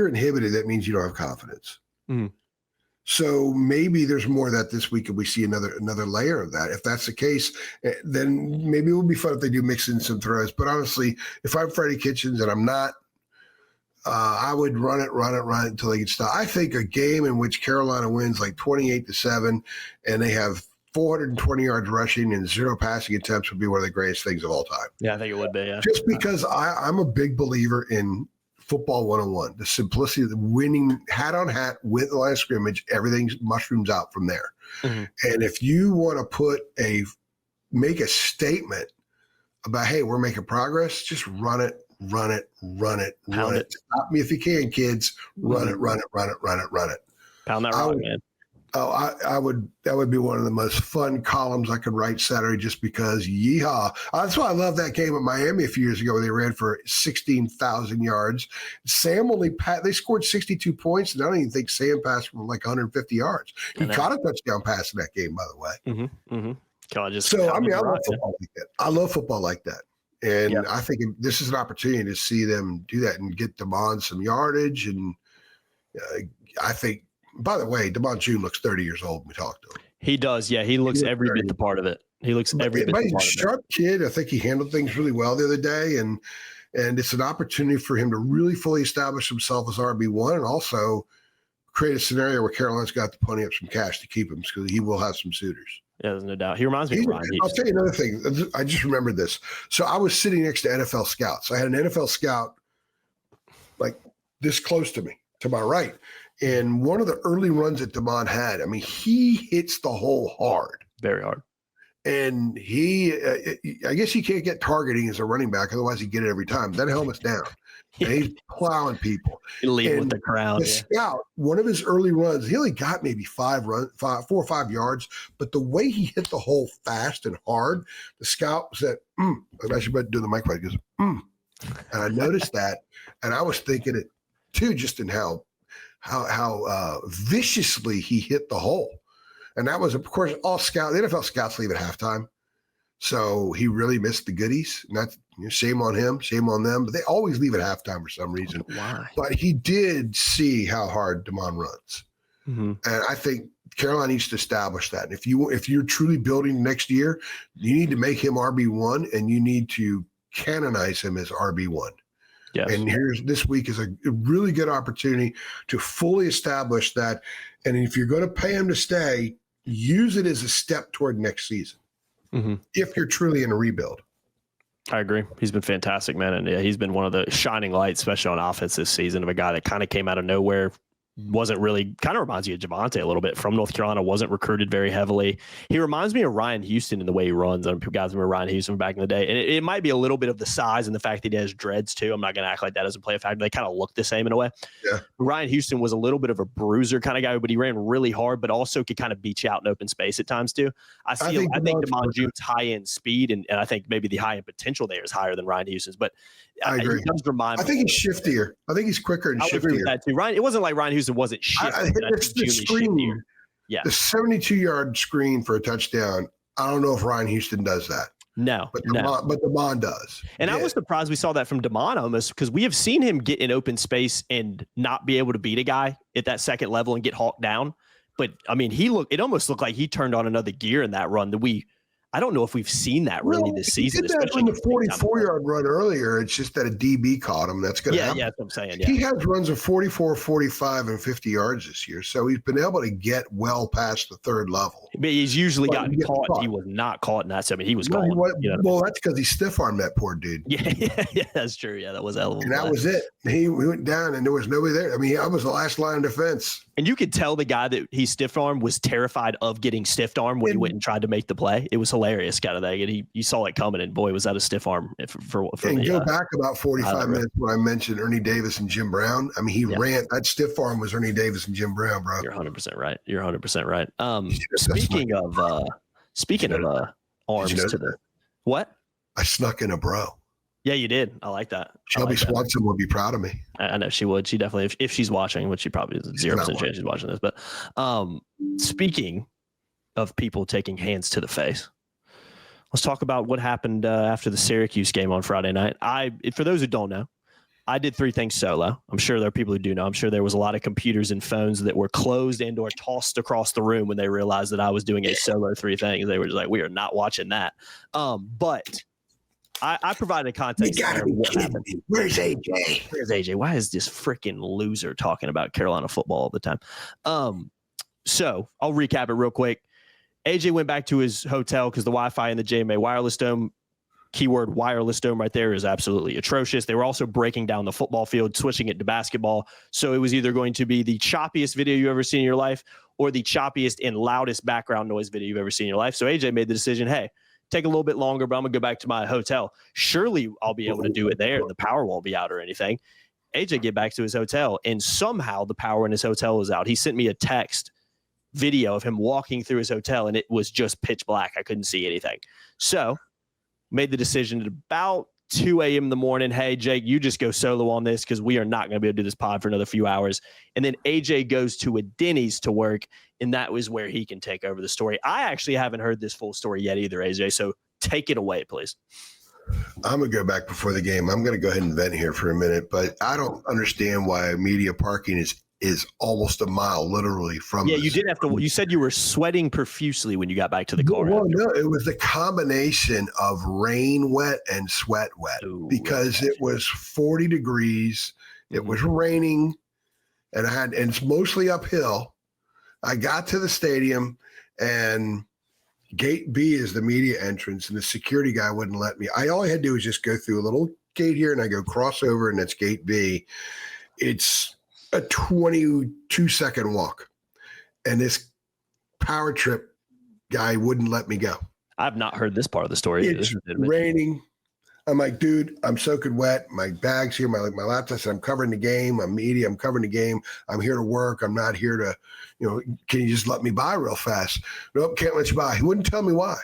inhibited, that means you don't have confidence. Mm-hmm. So maybe there's more of that this week, and we see another layer of that. If that's the case, then maybe it would be fun if they do mix in some throws. But honestly, if I'm Freddie Kitchens and I'm not, I would run it until they get stopped. I think a game in which Carolina wins like 28-7, and they have 420 yards rushing and 0 passing attempts would be one of the greatest things of all time. Yeah, I think it would be. Yeah, just because I'm a big believer in football 101, the simplicity of the winning hat on hat, win the line of scrimmage, everything mushrooms out from there. Mm-hmm. And if you want to make a statement about, hey, we're making progress, just run it. Stop me if you can, kids. Run it. Pound that rock, man. That would be one of the most fun columns I could write Saturday, just because yeehaw. That's why I love that game at Miami a few years ago where they ran for 16,000 yards. Sam they scored 62 points, and I don't even think Sam passed from like 150 yards. He caught a touchdown pass in that game, by the way. Mm-hmm. Mm-hmm. I love football like that. I love football like that. And I think this is an opportunity to see them do that and get Damon some yardage. And I think, by the way, Damon June looks 30 years old when we talked to him. He does. Yeah, he looks every bit the part of it. He's a sharp kid. I think he handled things really well the other day. And it's an opportunity for him to really fully establish himself as RB1 and also create a scenario where Carolina's got to pony up some cash to keep him, because he will have some suitors. Yeah, there's no doubt. He reminds me of Ryan. I'll tell you another thing. I just remembered this. So I was sitting next to NFL scouts. I had an NFL scout like this close to me, to my right. And one of the early runs that Damon had, I mean, he hits the hole hard. Very hard. And I guess he can't get targeting as a running back. Otherwise, he'd get it every time. That helmet's down. And he's plowing people. He lead with the crowd. The scout, one of his early runs, he only got maybe 4 or 5 yards. But the way he hit the hole fast and hard, the scout said, I should better do the mic right. He goes, And I noticed that. And I was thinking it too, just in how viciously he hit the hole. And that was, of course, the NFL scouts leave at halftime. So he really missed the goodies. And that's shame on him, shame on them. But they always leave at halftime for some reason. Why? But he did see how hard Damon runs. Mm-hmm. And I think Carolina needs to establish that. And if you're truly building next year, you need to make him RB1 and you need to canonize him as RB1. Yes. And this week is a really good opportunity to fully establish that. And if you're going to pay him to stay, use it as a step toward next season. Mm-hmm. If you're truly in a rebuild. I agree. He's been fantastic, man. And he's been one of the shining lights, especially on offense this season, of a guy that kind of came out of nowhere wasn't really, kind of reminds you of Javonte a little bit, from North Carolina, wasn't recruited very heavily. He reminds me of Ryan Houston in the way he runs. I don't know if you guys remember Ryan Houston back in the day. And it might be a little bit of the size and the fact that he has dreads too. I'm not going to act like that doesn't play a factor. They kind of look the same in a way. Yeah. Ryan Houston was a little bit of a bruiser kind of guy, but he ran really hard, but also could kind of beat you out in open space at times too. I think Damon June's high end speed, and I think maybe the high end potential there is higher than Ryan Houston's, but I agree. He does remind me. I think he's shiftier. I think he's quicker and shiftier. Agree with that too. Ryan, it wasn't like Ryan Houston wasn't shifty. It's the screen. Yeah. The 72-yard screen for a touchdown. I don't know if Ryan Houston does that. No, but Damon does. And I was surprised we saw that from Damon almost, because we have seen him get in open space and not be able to beat a guy at that second level and get hawked down. But I mean, it almost looked like he turned on another gear in that run that I don't know if we've seen that really this season. He did that in the 44-yard run earlier. It's just that a DB caught him. That's going to happen. Yeah, that's what I'm saying. Yeah. He has runs of 44, 45, and 50 yards this year. So he's been able to get well past the third level. But he's usually gotten caught. He was not caught in that. So, I mean, he was gone. Well, that's because he stiff-armed that poor dude. Yeah, that's true. Yeah, that was eligible. And that was it. He went down, and there was nobody there. I mean, I was the last line of defense. And you could tell the guy that he stiff-armed was terrified of getting stiff-armed when he went and tried to make the play. It was hilarious kind of thing. And you saw it coming, and boy, was that a stiff arm for and go back about 45 minutes when I mentioned Ernie Davis and Jim Brown. I mean, he ran. That stiff arm was Ernie Davis and Jim Brown, bro. You're 100% right. You're 100% right. Speaking of arms to the what? I snuck in a bro. Yeah, you did. I like that. Shelby Swanson would be proud of me. I know she would. She definitely, if she's watching, which she probably is 0% chance she's watching this. But speaking of people taking hands to the face, let's talk about what happened after the Syracuse game on Friday night. For those who don't know, I did 3 things solo. I'm sure there are people who do know. I'm sure there was a lot of computers and phones that were closed and or tossed across the room when they realized that I was doing a solo 3 things. They were just like, we are not watching that. But I provided a context. You gotta be kidding me. Where's AJ? Where's AJ? Why is this freaking loser talking about Carolina football all the time? So I'll recap it real quick. AJ went back to his hotel because the Wi-Fi in the JMA wireless dome, keyword wireless dome right there, is absolutely atrocious. They were also breaking down the football field, switching it to basketball. So it was either going to be the choppiest video you've ever seen in your life or the choppiest and loudest background noise video you've ever seen in your life. So AJ made the decision, hey, take a little bit longer, but I'm going to go back to my hotel. Surely I'll be able to do it there. The power won't be out or anything. AJ get back to his hotel, and somehow the power in his hotel was out. He sent me a text video of him walking through his hotel, and it was just pitch black. I couldn't see anything. So made the decision at about 2 a.m. in the morning, hey, Jake, you just go solo on this because we are not going to be able to do this pod for another few hours. And then AJ goes to a Denny's to work, and that was where he can take over the story. I actually haven't heard this full story yet either, AJ, so take it away, please. I'm going to go back before the game. I'm going to go ahead and vent here for a minute, but I don't understand why media parking is almost a mile literally from. Yeah, you did have to. You said you were sweating profusely when you got back to the car. Well, no, it was the combination of rain wet and sweat wet. Ooh, because it was 40 degrees. It was raining, and it's mostly uphill. I got to the stadium, and gate B is the media entrance, and the security guy wouldn't let me. All I had to do was just go through a little gate here, and I go cross over, and that's gate B. It's a 22-second walk, and this power trip guy wouldn't let me go. I've not heard this part of the story. It's raining. I'm like, dude, I'm soaking wet. My bag's here. My laptop said I'm covering the game. I'm media. I'm covering the game. I'm here to work. I'm not here to, can you just let me by real fast? Nope, can't let you by. He wouldn't tell me why.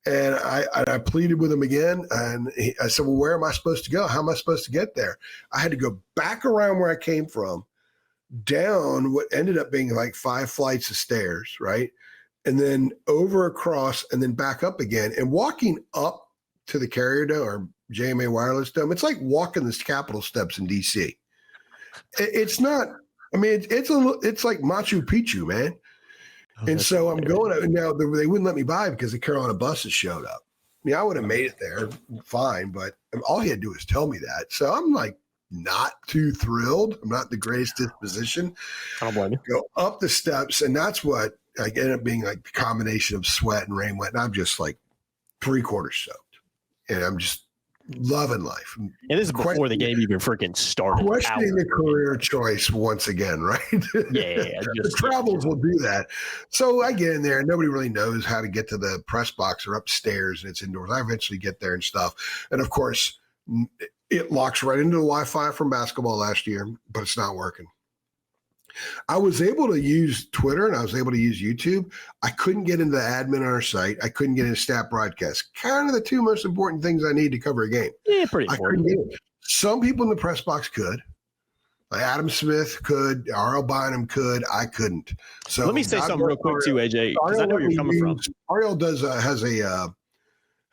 And I pleaded with him again, and I said, well, where am I supposed to go? How am I supposed to get there? I had to go back around where I came from, down what ended up being like 5 flights of stairs, right? And then over across and then back up again. And walking up to the Carrier Dome or JMA Wireless Dome, it's like walking the Capitol steps in D.C. It's not – I mean, it's like Machu Picchu, man. And so I'm going now. They wouldn't let me by because the Carolina buses showed up. I mean, I would have made it there fine, but all he had to do was tell me that. So I'm like not too thrilled. I'm not the greatest disposition. I don't blame you. Go up the steps, and that's what like ended up being like the combination of sweat and rain wet. And I'm just like 3/4 soaked, and I'm just loving life. And this is before the game even freaking started. Questioning the career choice once again, right? Yeah. The travels will do that. So I get in there, and nobody really knows how to get to the press box or upstairs, and it's indoors. I eventually get there and stuff. And of course, it locks right into the Wi-Fi from basketball last year, but it's not working. I was able to use Twitter and I was able to use YouTube. I couldn't get into the admin on our site. I couldn't get into stat broadcast. Kind of the two most important things I need to cover a game. Yeah, pretty important. Some people in the press box could. Like Adam Smith could, R.L. Bynum could. I couldn't. So let me say something real quick too, AJ, because I know where you're coming from. R.L.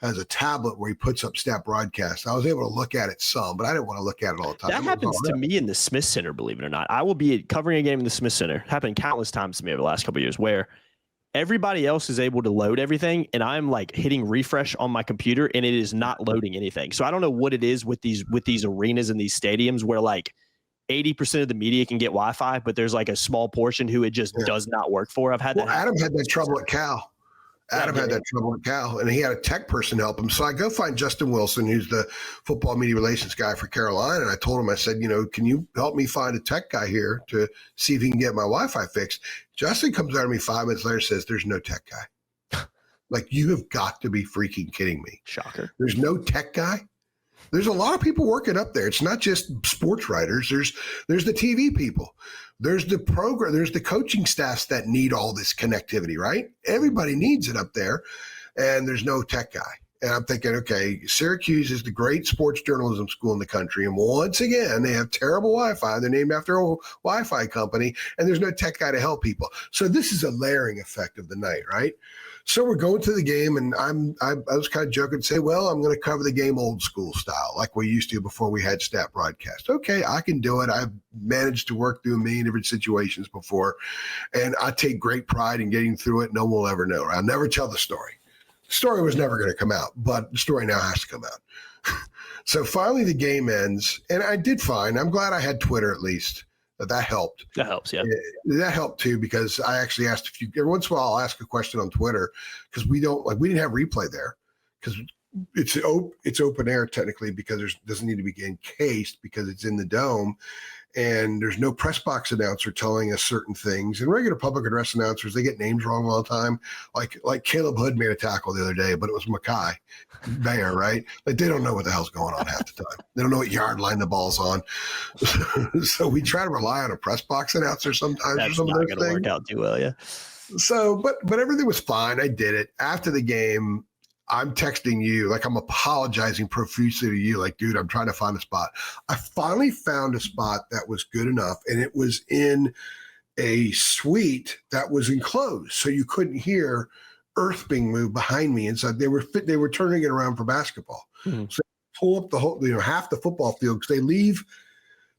has a tablet where he puts up stat broadcast. I was able to look at it some, but I didn't want to look at it all the time. That happens to me in the Smith Center, believe it or not. I will be covering a game in the Smith Center. Happened countless times to me over the last couple of years where everybody else is able to load everything, and I'm like hitting refresh on my computer, and it is not loading anything. So I don't know what it is with these arenas and these stadiums where like 80% of the media can get Wi-Fi, but there's like a small portion who it just does not work for. I've had that. Adam had that trouble at Cal. Adam had that trouble at Cal, and he had a tech person help him. So I go find Justin Wilson, who's the football media relations guy for Carolina, and I told him, I said, can you help me find a tech guy here to see if he can get my Wi-Fi fixed? Justin comes out to me 5 minutes later and says, there's no tech guy. Like, you have got to be freaking kidding me. Shocker. There's no tech guy? There's a lot of people working up there. It's not just sports writers. There's the TV people. There's the program. There's the coaching staffs that need all this connectivity, right? Everybody needs it up there, and there's no tech guy. And I'm thinking, okay, Syracuse is the great sports journalism school in the country, and once again, they have terrible Wi-Fi. They're named after a Wi-Fi company, and there's no tech guy to help people. So this is a layering effect of the night, right? So we're going to the game, and I was kind of joking, say, well, I'm going to cover the game old school style, like we used to before we had stat broadcast. Okay, I can do it. I've managed to work through a million different situations before, and I take great pride in getting through it. No one will ever know. I'll never tell the story. The story was never going to come out, but the story now has to come out. So finally the game ends, and I did fine. I'm glad I had Twitter at least. That helped. That helps, yeah. That helped too, because I actually asked every once in a while I'll ask a question on Twitter, because we didn't have replay there because it's open air technically, because there doesn't need to be encased because it's in the dome, and there's no press box announcer telling us certain things. And regular public address announcers, they get names wrong all the time. Like Caleb Hood made a tackle the other day, but it was Mackay Bayer, right? Like, they don't know what the hell's going on half the time. They don't know what yard line the ball's on. So we try to rely on a press box announcer sometimes. That's for some not of those going to things. work out too well, yeah. So, but everything was fine. I did it. After the game, I'm texting you, like I'm apologizing profusely to you, like, dude, I'm trying to find a spot. I finally found a spot that was good enough, and it was in a suite that was enclosed, so you couldn't hear earth being moved behind me. And so they were turning it around for basketball. Mm-hmm. So pull up the whole, half the football field, because they leave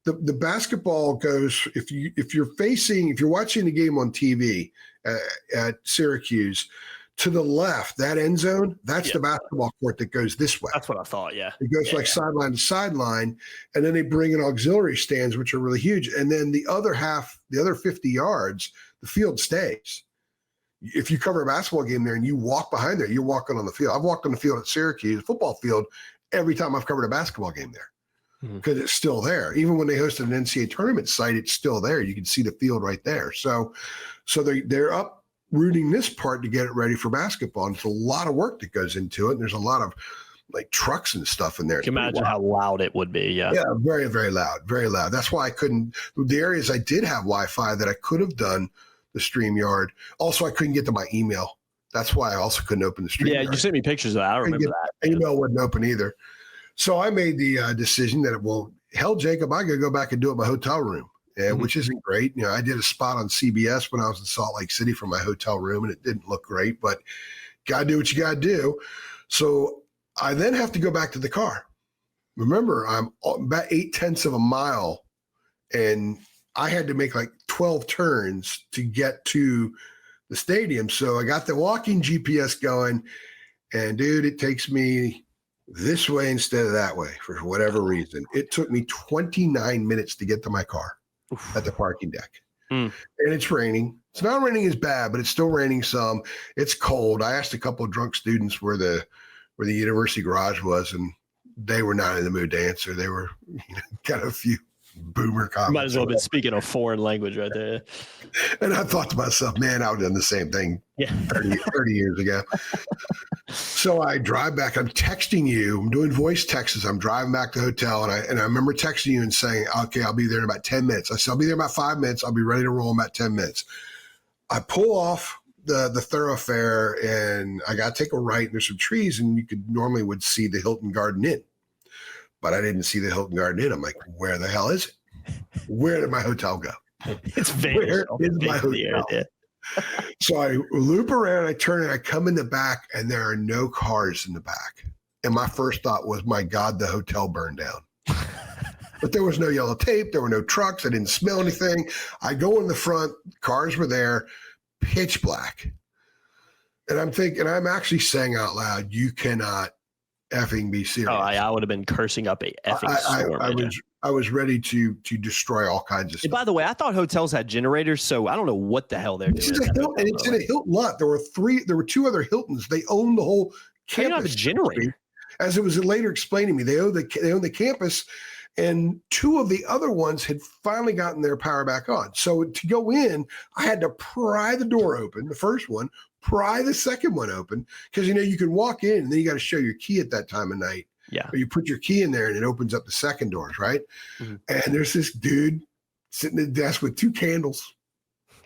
the basketball goes, if you're watching the game on TV at Syracuse, to the left, that end zone, that's the basketball court that goes this way. That's what I thought, yeah. It goes sideline to sideline, and then they bring in auxiliary stands, which are really huge. And then the other half, the other 50 yards, the field stays. If you cover a basketball game there and you walk behind there, you're walking on the field. I've walked on the field at Syracuse, football field, every time I've covered a basketball game there, because it's still there. Even when they hosted an NCAA tournament site, it's still there. You can see the field right there. So they're up rooting this part to get it ready for basketball. And it's a lot of work that goes into it. And there's a lot of like trucks and stuff in there. Can you imagine how loud it would be? Yeah. Yeah. Very, very loud. Very loud. That's why I couldn't, the areas I did have Wi-Fi that I could have done the StreamYard. Also, I couldn't get to my email. That's why I also couldn't open the StreamYard. Yeah. You sent me pictures of that. I remember that. Email wasn't open either. So I made the decision that, hell, Jacob, I got to go back and do it in my hotel room. Which isn't great. I did a spot on CBS when I was in Salt Lake City from my hotel room, and it didn't look great, but got to do what you got to do. So I then have to go back to the car. Remember, I'm about 0.8 of a mile, and I had to make like 12 turns to get to the stadium. So I got the walking GPS going, and dude, it takes me this way instead of that way for whatever reason. It took me 29 minutes to get to my car at the parking deck. And it's raining. It's not raining as bad, but it's still raining some. It's cold. I asked a couple of drunk students where the university garage was, and they were not in the mood to answer. They were got a few boomer comments. Might as well have been speaking a foreign language right there. And I thought to myself, man, I would have done the same thing 30 years ago. So I drive back. I'm texting you. I'm doing voice texts. I'm driving back to the hotel. And I remember texting you and saying, okay, I'll be there in about 10 minutes. I said, I'll be there in about 5 minutes. I'll be ready to roll in about 10 minutes. I pull off the thoroughfare and I got to take a right. And there's some trees and you normally would see the Hilton Garden Inn. But I didn't see the Hilton Garden Inn. I'm like, where the hell is it? Where did my hotel go? It's where is my hotel? So I loop around, I turn and I come in the back and there are no cars in the back. And my first thought was, my God, the hotel burned down. But there was no yellow tape. There were no trucks. I didn't smell anything. I go in the front, cars were there, pitch black. And I'm thinking, I'm actually saying out loud, you cannot effing be serious. Oh, I would have been cursing up a effing storm. I was ready to destroy all kinds of stuff. And by the way, I thought hotels had generators, so I don't know what the hell they're doing. It's in a Hilton lot. There were two other Hiltons. They own the whole campus. They don't have a generator. As it was later explained to me, they own the campus, and two of the other ones had finally gotten their power back on. So to go in, I had to pry the door open, the first one, pry the second one open, because you can walk in and then you got to show your key at that time of night. Yeah. Or you put your key in there and it opens up the second doors, right? Mm-hmm. And there's this dude sitting at the desk with two candles.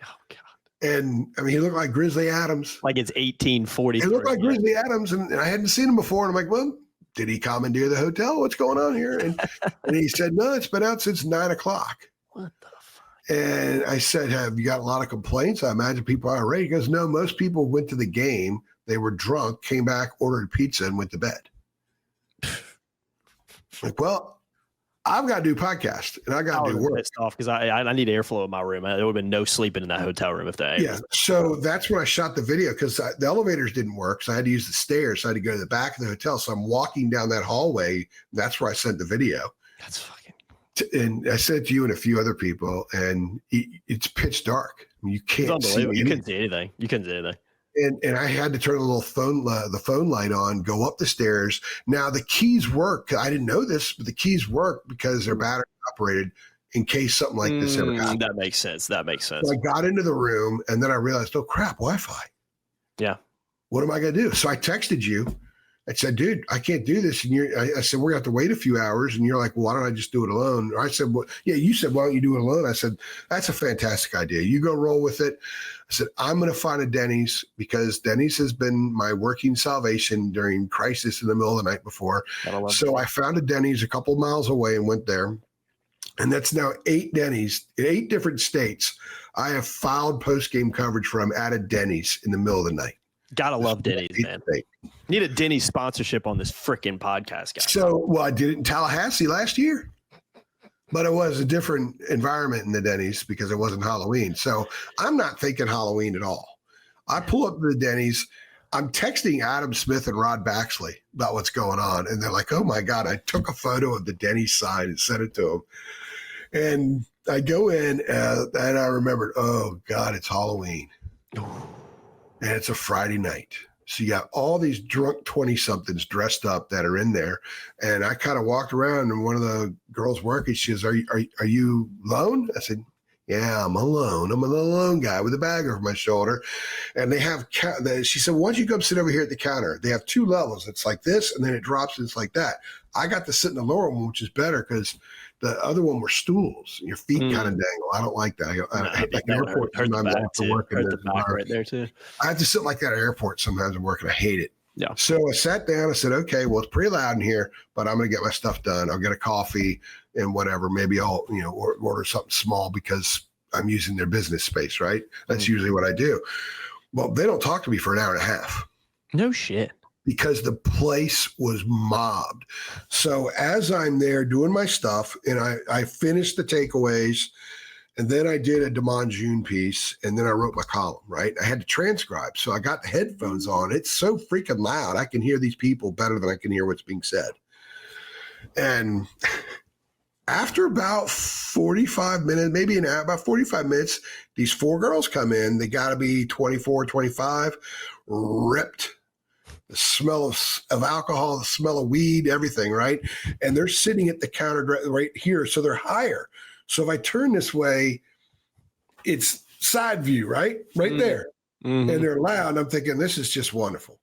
Oh, God. And I mean, he looked like Grizzly Adams. Like it's 1840. He looked like Grizzly Adams, and I hadn't seen him before. And I'm like, well, did he commandeer the hotel? What's going on here? And he said, no, it's been out since 9 o'clock. What the fuck? And I said, have you got a lot of complaints? I imagine people are irate. He goes, no, most people went to the game. They were drunk, came back, ordered pizza, and went to bed. Like, well, I've got to do podcast and I got to do work. Pissed off because I need airflow in my room. There would have been no sleeping in that hotel room if that. Yeah. So that's when I shot the video because the elevators didn't work. So I had to use the stairs. So I had to go to the back of the hotel. So I'm walking down that hallway. That's where I sent the video. That's fucking. And I sent it to you and a few other people, and it's pitch dark. I mean, you can't see anything. You couldn't see anything. You couldn't see anything. And I had to turn the phone light on, go up the stairs. Now the keys work. I didn't know this, but the keys work because they're battery operated in case something like this ever happened. That makes sense. So I got into the room and then I realized, oh crap, Wi-Fi. Yeah. What am I going to do? So I texted you. I said, dude, I can't do this. And I said, we're going to have to wait a few hours. And you're like, well, why don't I just do it alone? Or I said, well, yeah, you said, why don't you do it alone? I said, that's a fantastic idea. You go roll with it. I said, I'm going to find a Denny's because Denny's has been my working salvation during crisis in the middle of the night before. So I found a Denny's a couple miles away and went there. And that's now 8 Denny's in 8 different states. I have filed post-game coverage from at a Denny's in the middle of the night. Gotta love Denny's, man. Need a Denny's sponsorship on this freaking podcast, guys. So, well, I did it in Tallahassee last year, but it was a different environment in the Denny's because it wasn't Halloween. So I'm not thinking Halloween at all. I pull up to the Denny's. I'm texting Adam Smith and Rod Baxley about what's going on. And they're like, oh my God, I took a photo of the Denny's sign and sent it to them. And I go in and I remembered, oh God, it's Halloween. And it's a Friday night. So you got all these drunk 20-somethings dressed up that are in there. And I kind of walked around and one of the girls working, she goes, are you alone? I said, yeah, I'm alone. I'm an alone guy with a bag over my shoulder. And they have, she said, why don't you come sit over here at the counter? They have 2 levels. It's like this, and then it drops, and it's like that. I got to sit in the lower one, which is better because the other one were stools. And your feet kind of dangle. I don't like that. I like airport sometimes I have to work in right there too. I have to sit like that at airport sometimes and work, and I hate it. Yeah. So I sat down. I said, okay, well, it's pretty loud in here, but I'm going to get my stuff done. I'll get a coffee and whatever. Maybe I'll, order something small because I'm using their business space, right? That's usually what I do. Well, they don't talk to me for an hour and a half. No shit. Because the place was mobbed. So as I'm there doing my stuff, and I finished the takeaways, and then I did a Damon June piece, and then I wrote my column, right? I had to transcribe. So I got the headphones on. It's so freaking loud. I can hear these people better than I can hear what's being said. And after about 45 minutes, maybe an hour, about 45 minutes, these 4 girls come in. They got to be 24, 25, ripped. the smell of alcohol, the smell of weed, everything, right? And they're sitting at the counter right here, so they're higher. So if I turn this way, it's side view, right there, and they're loud. I'm thinking this is just wonderful,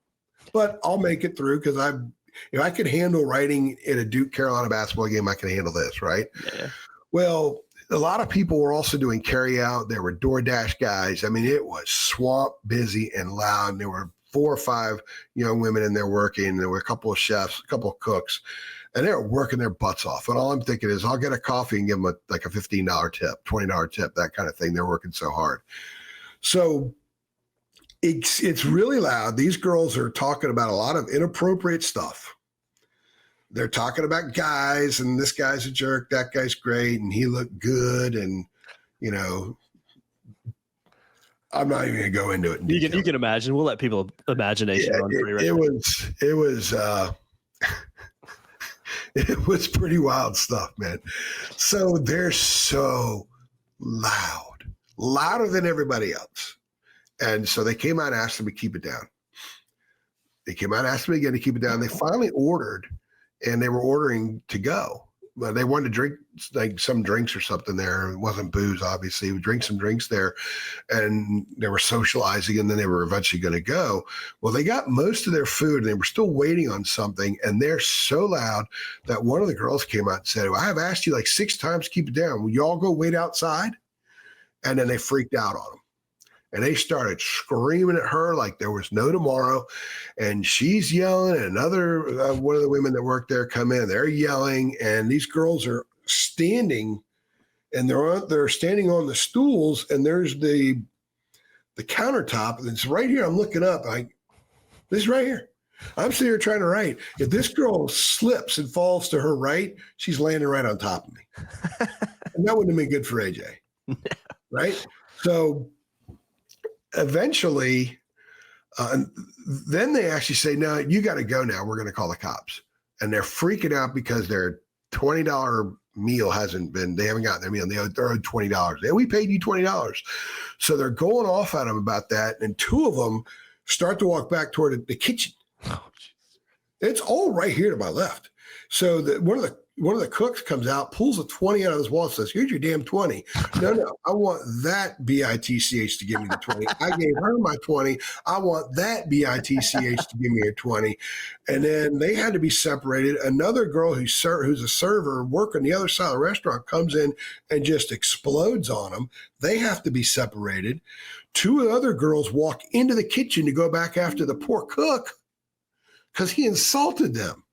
but I'll make it through because if I could handle writing in a Duke Carolina basketball game, I can handle this, right? Yeah. Well, a lot of people were also doing carry out. There were DoorDash guys. I mean, it was swamp busy and loud. And there were 4 or 5 young women in there working. There were a couple of chefs, a couple of cooks, and they were working their butts off. And all I'm thinking is I'll get a coffee and give them a $15 tip, $20 tip, that kind of thing. They're working so hard. So it's really loud. These girls are talking about a lot of inappropriate stuff. They're talking about guys, and this guy's a jerk, that guy's great, and he looked good, and I'm not even gonna go into it. You can imagine. We'll let people imagination run free. Right, it was pretty wild stuff, man. So they're so loud, louder than everybody else, and so they came out and asked them to keep it down. They came out and asked them again to keep it down. They finally ordered. And they were ordering to go. But they wanted to drink like some drinks or something there. It wasn't booze, obviously. We drink some drinks there, and they were socializing, and then they were eventually going to go. Well, they got most of their food, and they were still waiting on something, and they're so loud that one of the girls came out and said, well, I have asked you like 6 times to keep it down. Will you all go wait outside? And then they freaked out on them. And they started screaming at her like there was no tomorrow. And she's yelling, and another one of the women that worked there come in. They're yelling, and these girls are standing, and they're standing on the stools, and there's the countertop, and it's right here. I'm looking up. This is right here. I'm sitting here trying to write. If this girl slips and falls to her right, she's landing right on top of me. And that wouldn't have been good for AJ. Right? So eventually, then they actually say, no, you got to go now. We're going to call the cops. And they're freaking out because their $20 meal they haven't gotten their meal. They're owed $20. And we paid you $20. So they're going off at them about that. And 2 of them start to walk back toward the kitchen. Oh, it's all right here to my left. So one of the cooks comes out, pulls a 20 out of his wallet, and says, here's your damn 20. No, I want that BITCH to give me the 20. I gave her my 20. I want that BITCH to give me a 20. And then they had to be separated. Another girl who's a server working the other side of the restaurant comes in and just explodes on them. They have to be separated. 2 other girls walk into the kitchen to go back after the poor cook because he insulted them.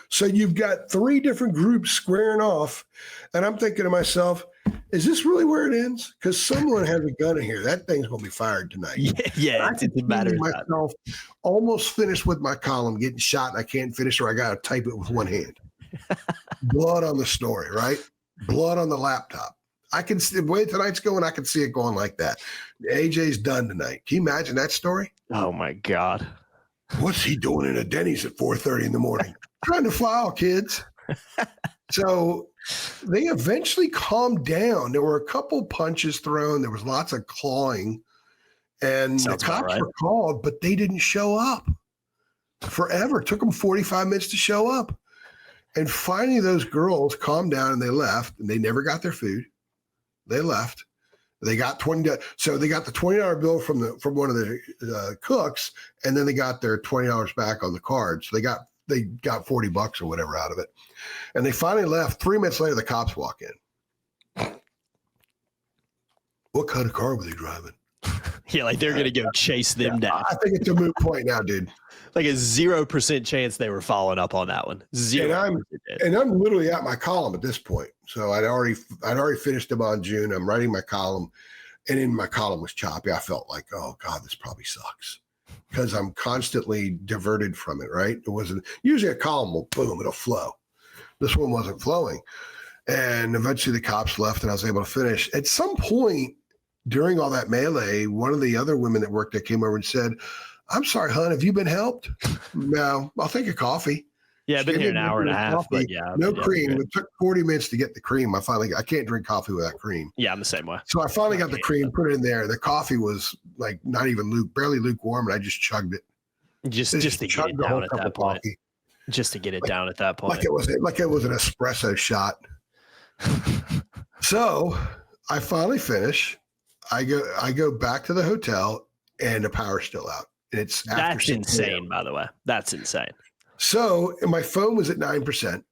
So you've got 3 different groups squaring off. And I'm thinking to myself, is this really where it ends? Because someone has a gun in here. That thing's going to be fired tonight. Yeah, it matters. Myself almost finished with my column, getting shot, and I can't finish, or I got to type it with one hand. Blood on the story, right? Blood on the laptop. I can see the way tonight's going. I can see it going like that. AJ's done tonight. Can you imagine that story? Oh, my God. What's he doing in a Denny's at 4:30 in the morning? Trying to file, kids. So they eventually calmed down. There were a couple punches thrown. There was lots of clawing. And the cops were called, but they didn't show up forever. It took them 45 minutes to show up. And finally, those girls calmed down and they left. And they never got their food. They left. They got $20. So they got the $20 bill from one of the cooks, and then they got their $20 back on the card. So they got $40 or whatever out of it. And they finally left. 3 minutes later, the cops walk in. What kind of car were they driving? Yeah, like they're going to go chase them down. I think it's a moot point now, dude. Like a 0% chance they were following up on that one. 0%. And I'm literally at my column at this point. So I'd already finished them on June. I'm writing my column, and in my column was choppy. I felt like, oh God, this probably sucks, because I'm constantly diverted from it. Right? It wasn't usually a column will boom, it'll flow. This one wasn't flowing, and eventually the cops left, and I was able to finish. At some point during all that melee, one of the other women that worked there came over and said, I'm sorry, hon, have you been helped? No, I'll take a coffee. Yeah, I've been here an hour and a half, but yeah. No cream. It took 40 minutes to get the cream. I can't drink coffee without cream. Yeah, I'm the same way. So I finally got the cream, put it in there. The coffee was like not even barely lukewarm, and I just chugged it. Just to get it down at that point. Just to get it down at that point. Like it was an espresso shot. So I finally finish. I go back to the hotel and the power's still out. And that's insane, by the way. That's insane. So my phone was at 9%.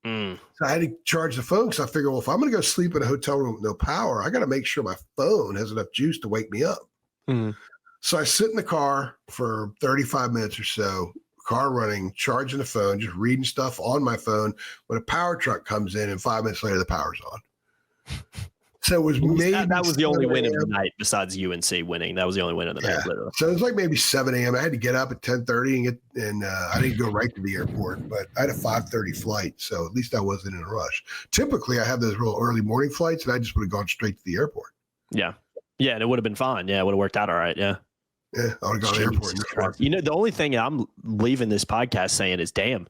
So I had to charge the phone because I figured, well, if I'm going to go sleep in a hotel room with no power, I got to make sure my phone has enough juice to wake me up. So I sit in the car for 35 minutes or so, car running, charging the phone, just reading stuff on my phone. When a power truck comes in, and 5 minutes later, the power's on. So it was maybe that was the only win of the night besides UNC winning. That was the only win of the night. Literally. So it was like maybe 7 a.m. I had to get up at 10:30 and I didn't go right to the airport, but I had a 5:30 flight, so at least I wasn't in a rush. Typically, I have those real early morning flights, and I just would have gone straight to the airport. Yeah, and it would have been fine. Yeah, it would have worked out all right. Yeah, I would have gone to the airport. You know, the only thing I'm leaving this podcast saying is, damn,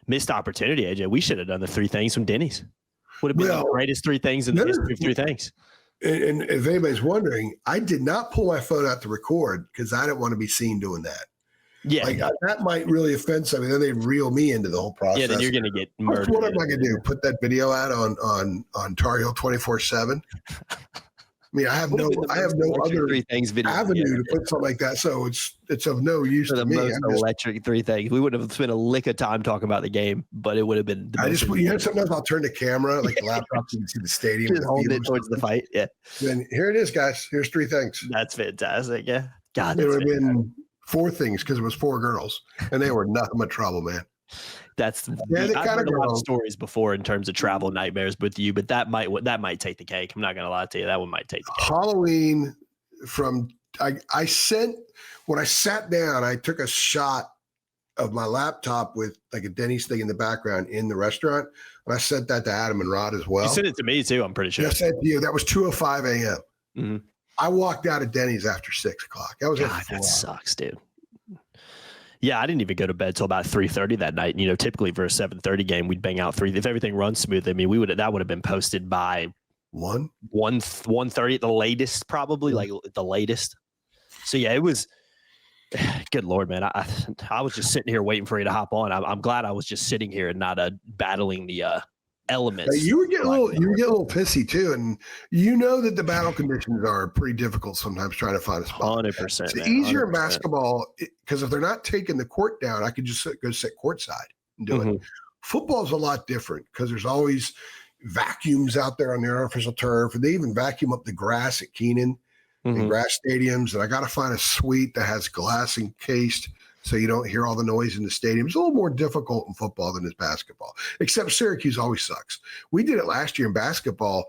missed opportunity, AJ. We should have done the 3 things from Denny's. Would have been the greatest 3 things in the history of 3 things. And if anybody's wondering, I did not pull my phone out to record because I didn't want to be seen doing that. Yeah. That might really offend somebody. Then they reel me into the whole process. Yeah, then you're going to get murdered. What am I going to do? Put that video out on Tar Heel 24/7? I mean, I have no other 3 things video avenue to put something like that. So it's of no use to me. Most electric 3 things. We wouldn't have spent a lick of time talking about the game, but it would have been. Sometimes I'll turn the camera, like the laptop, so you can see the stadium. Just hold it towards the fight. Yeah. Then here it is, guys. Here's 3 things. That's fantastic. Yeah. God, there would have been 4 things because it was 4 girls, and they were nothing but trouble, man. I've heard a lot of stories before in terms of travel nightmares with you, but that might take the cake. I'm not gonna lie to you, that one might take the cake. Halloween when I sat down, I took a shot of my laptop with like a Denny's thing in the background in the restaurant, and I sent that to Adam and Rod as well. You sent it to me too, I'm pretty sure. I sent to you. That was 2:05 a.m. Mm-hmm. I walked out of Denny's after 6 o'clock. That sucks, dude. Yeah, I didn't even go to bed till about 3:30 that night. You know, typically for a 7:30 game, we'd bang out 3. If everything runs smooth, I mean, that would have been posted by 1:30 at the latest, probably like the latest. So yeah, it was. Good Lord, man! I was just sitting here waiting for you to hop on. I'm glad I was just sitting here and not battling the elements. You were getting a little pissy too, and you know that the battle conditions are pretty difficult sometimes trying to find a spot. 100%. It's easier in basketball because if they're not taking the court down, I could just go sit courtside and do it. Football is a lot different because there's always vacuums out there on the artificial turf, and they even vacuum up the grass at Keenan and grass stadiums. And I got to find a suite that has glass encased so you don't hear all the noise in the stadium. It's a little more difficult in football than it's basketball, except Syracuse always sucks. We did it last year in basketball.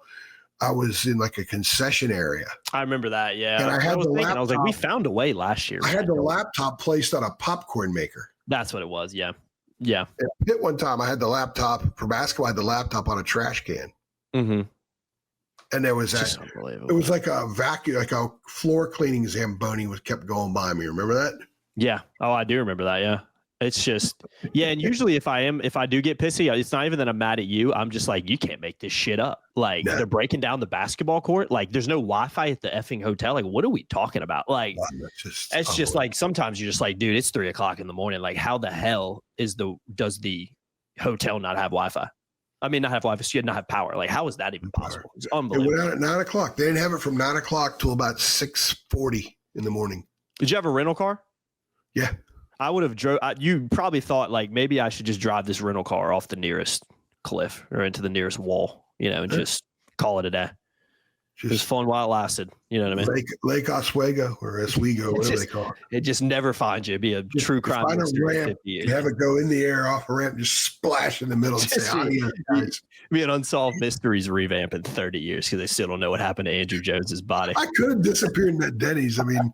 I was in like a concession area. I remember that, yeah. And I was like, we found a way last year. I had the laptop placed on a popcorn maker. That's what it was, yeah. Yeah. At Pitt one time, I had the laptop for basketball. I had the laptop on a trash can. Mm-hmm. And there was that. It was like a vacuum, like a floor cleaning Zamboni kept going by me. Remember that? Yeah. Oh, I do remember that. Yeah. It's just, yeah. And usually if I do get pissy, it's not even that I'm mad at you. I'm just like, you can't make this shit up. Like they're breaking down the basketball court. Like there's no Wi-Fi at the effing hotel. Like, what are we talking about? Like, it's just like, sometimes you're just like, dude, it's 3 o'clock in the morning. Like how the hell does the hotel not have Wi-Fi? I mean, not have Wi-Fi, so you not have power. Like, how is that even possible? It's unbelievable. It went out at 9 o'clock. They didn't have it from 9 o'clock till about 6:40 in the morning. Did you have a rental car? Yeah. I would have you probably thought like maybe I should just drive this rental car off the nearest cliff or into the nearest wall, and just call it a day. It was fun while it lasted. You know what I mean? Lake Oswego or Oswego, whatever they call it. It just never finds you. It'd be a true crime. Find a ramp, have it go in the air off a ramp, just splash in the middle and say, guys. Be an Unsolved Mysteries revamp in 30 years because they still don't know what happened to Andrew Jones's body. I could have disappeared in that Denny's. I mean,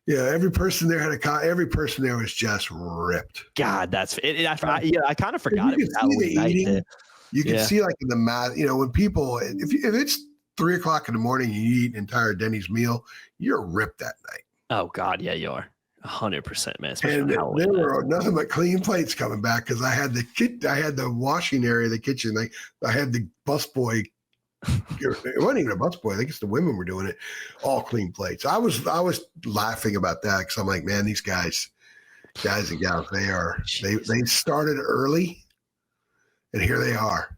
yeah, every person there was just ripped. God, that's it. I kind of forgot it was Halloween night. You can see like in the math, when people, if it's 3 o'clock in the morning and you eat an entire Denny's meal, you're ripped that night. Oh God, yeah, you are 100%, man. And there were nothing but clean plates coming back because I had the washing area of the kitchen. I had the busboy. It wasn't even a busboy. I think it's the women were doing it. All clean plates. I was laughing about that because I'm like, man, these guys, Guys and gals, they started early, and here they are,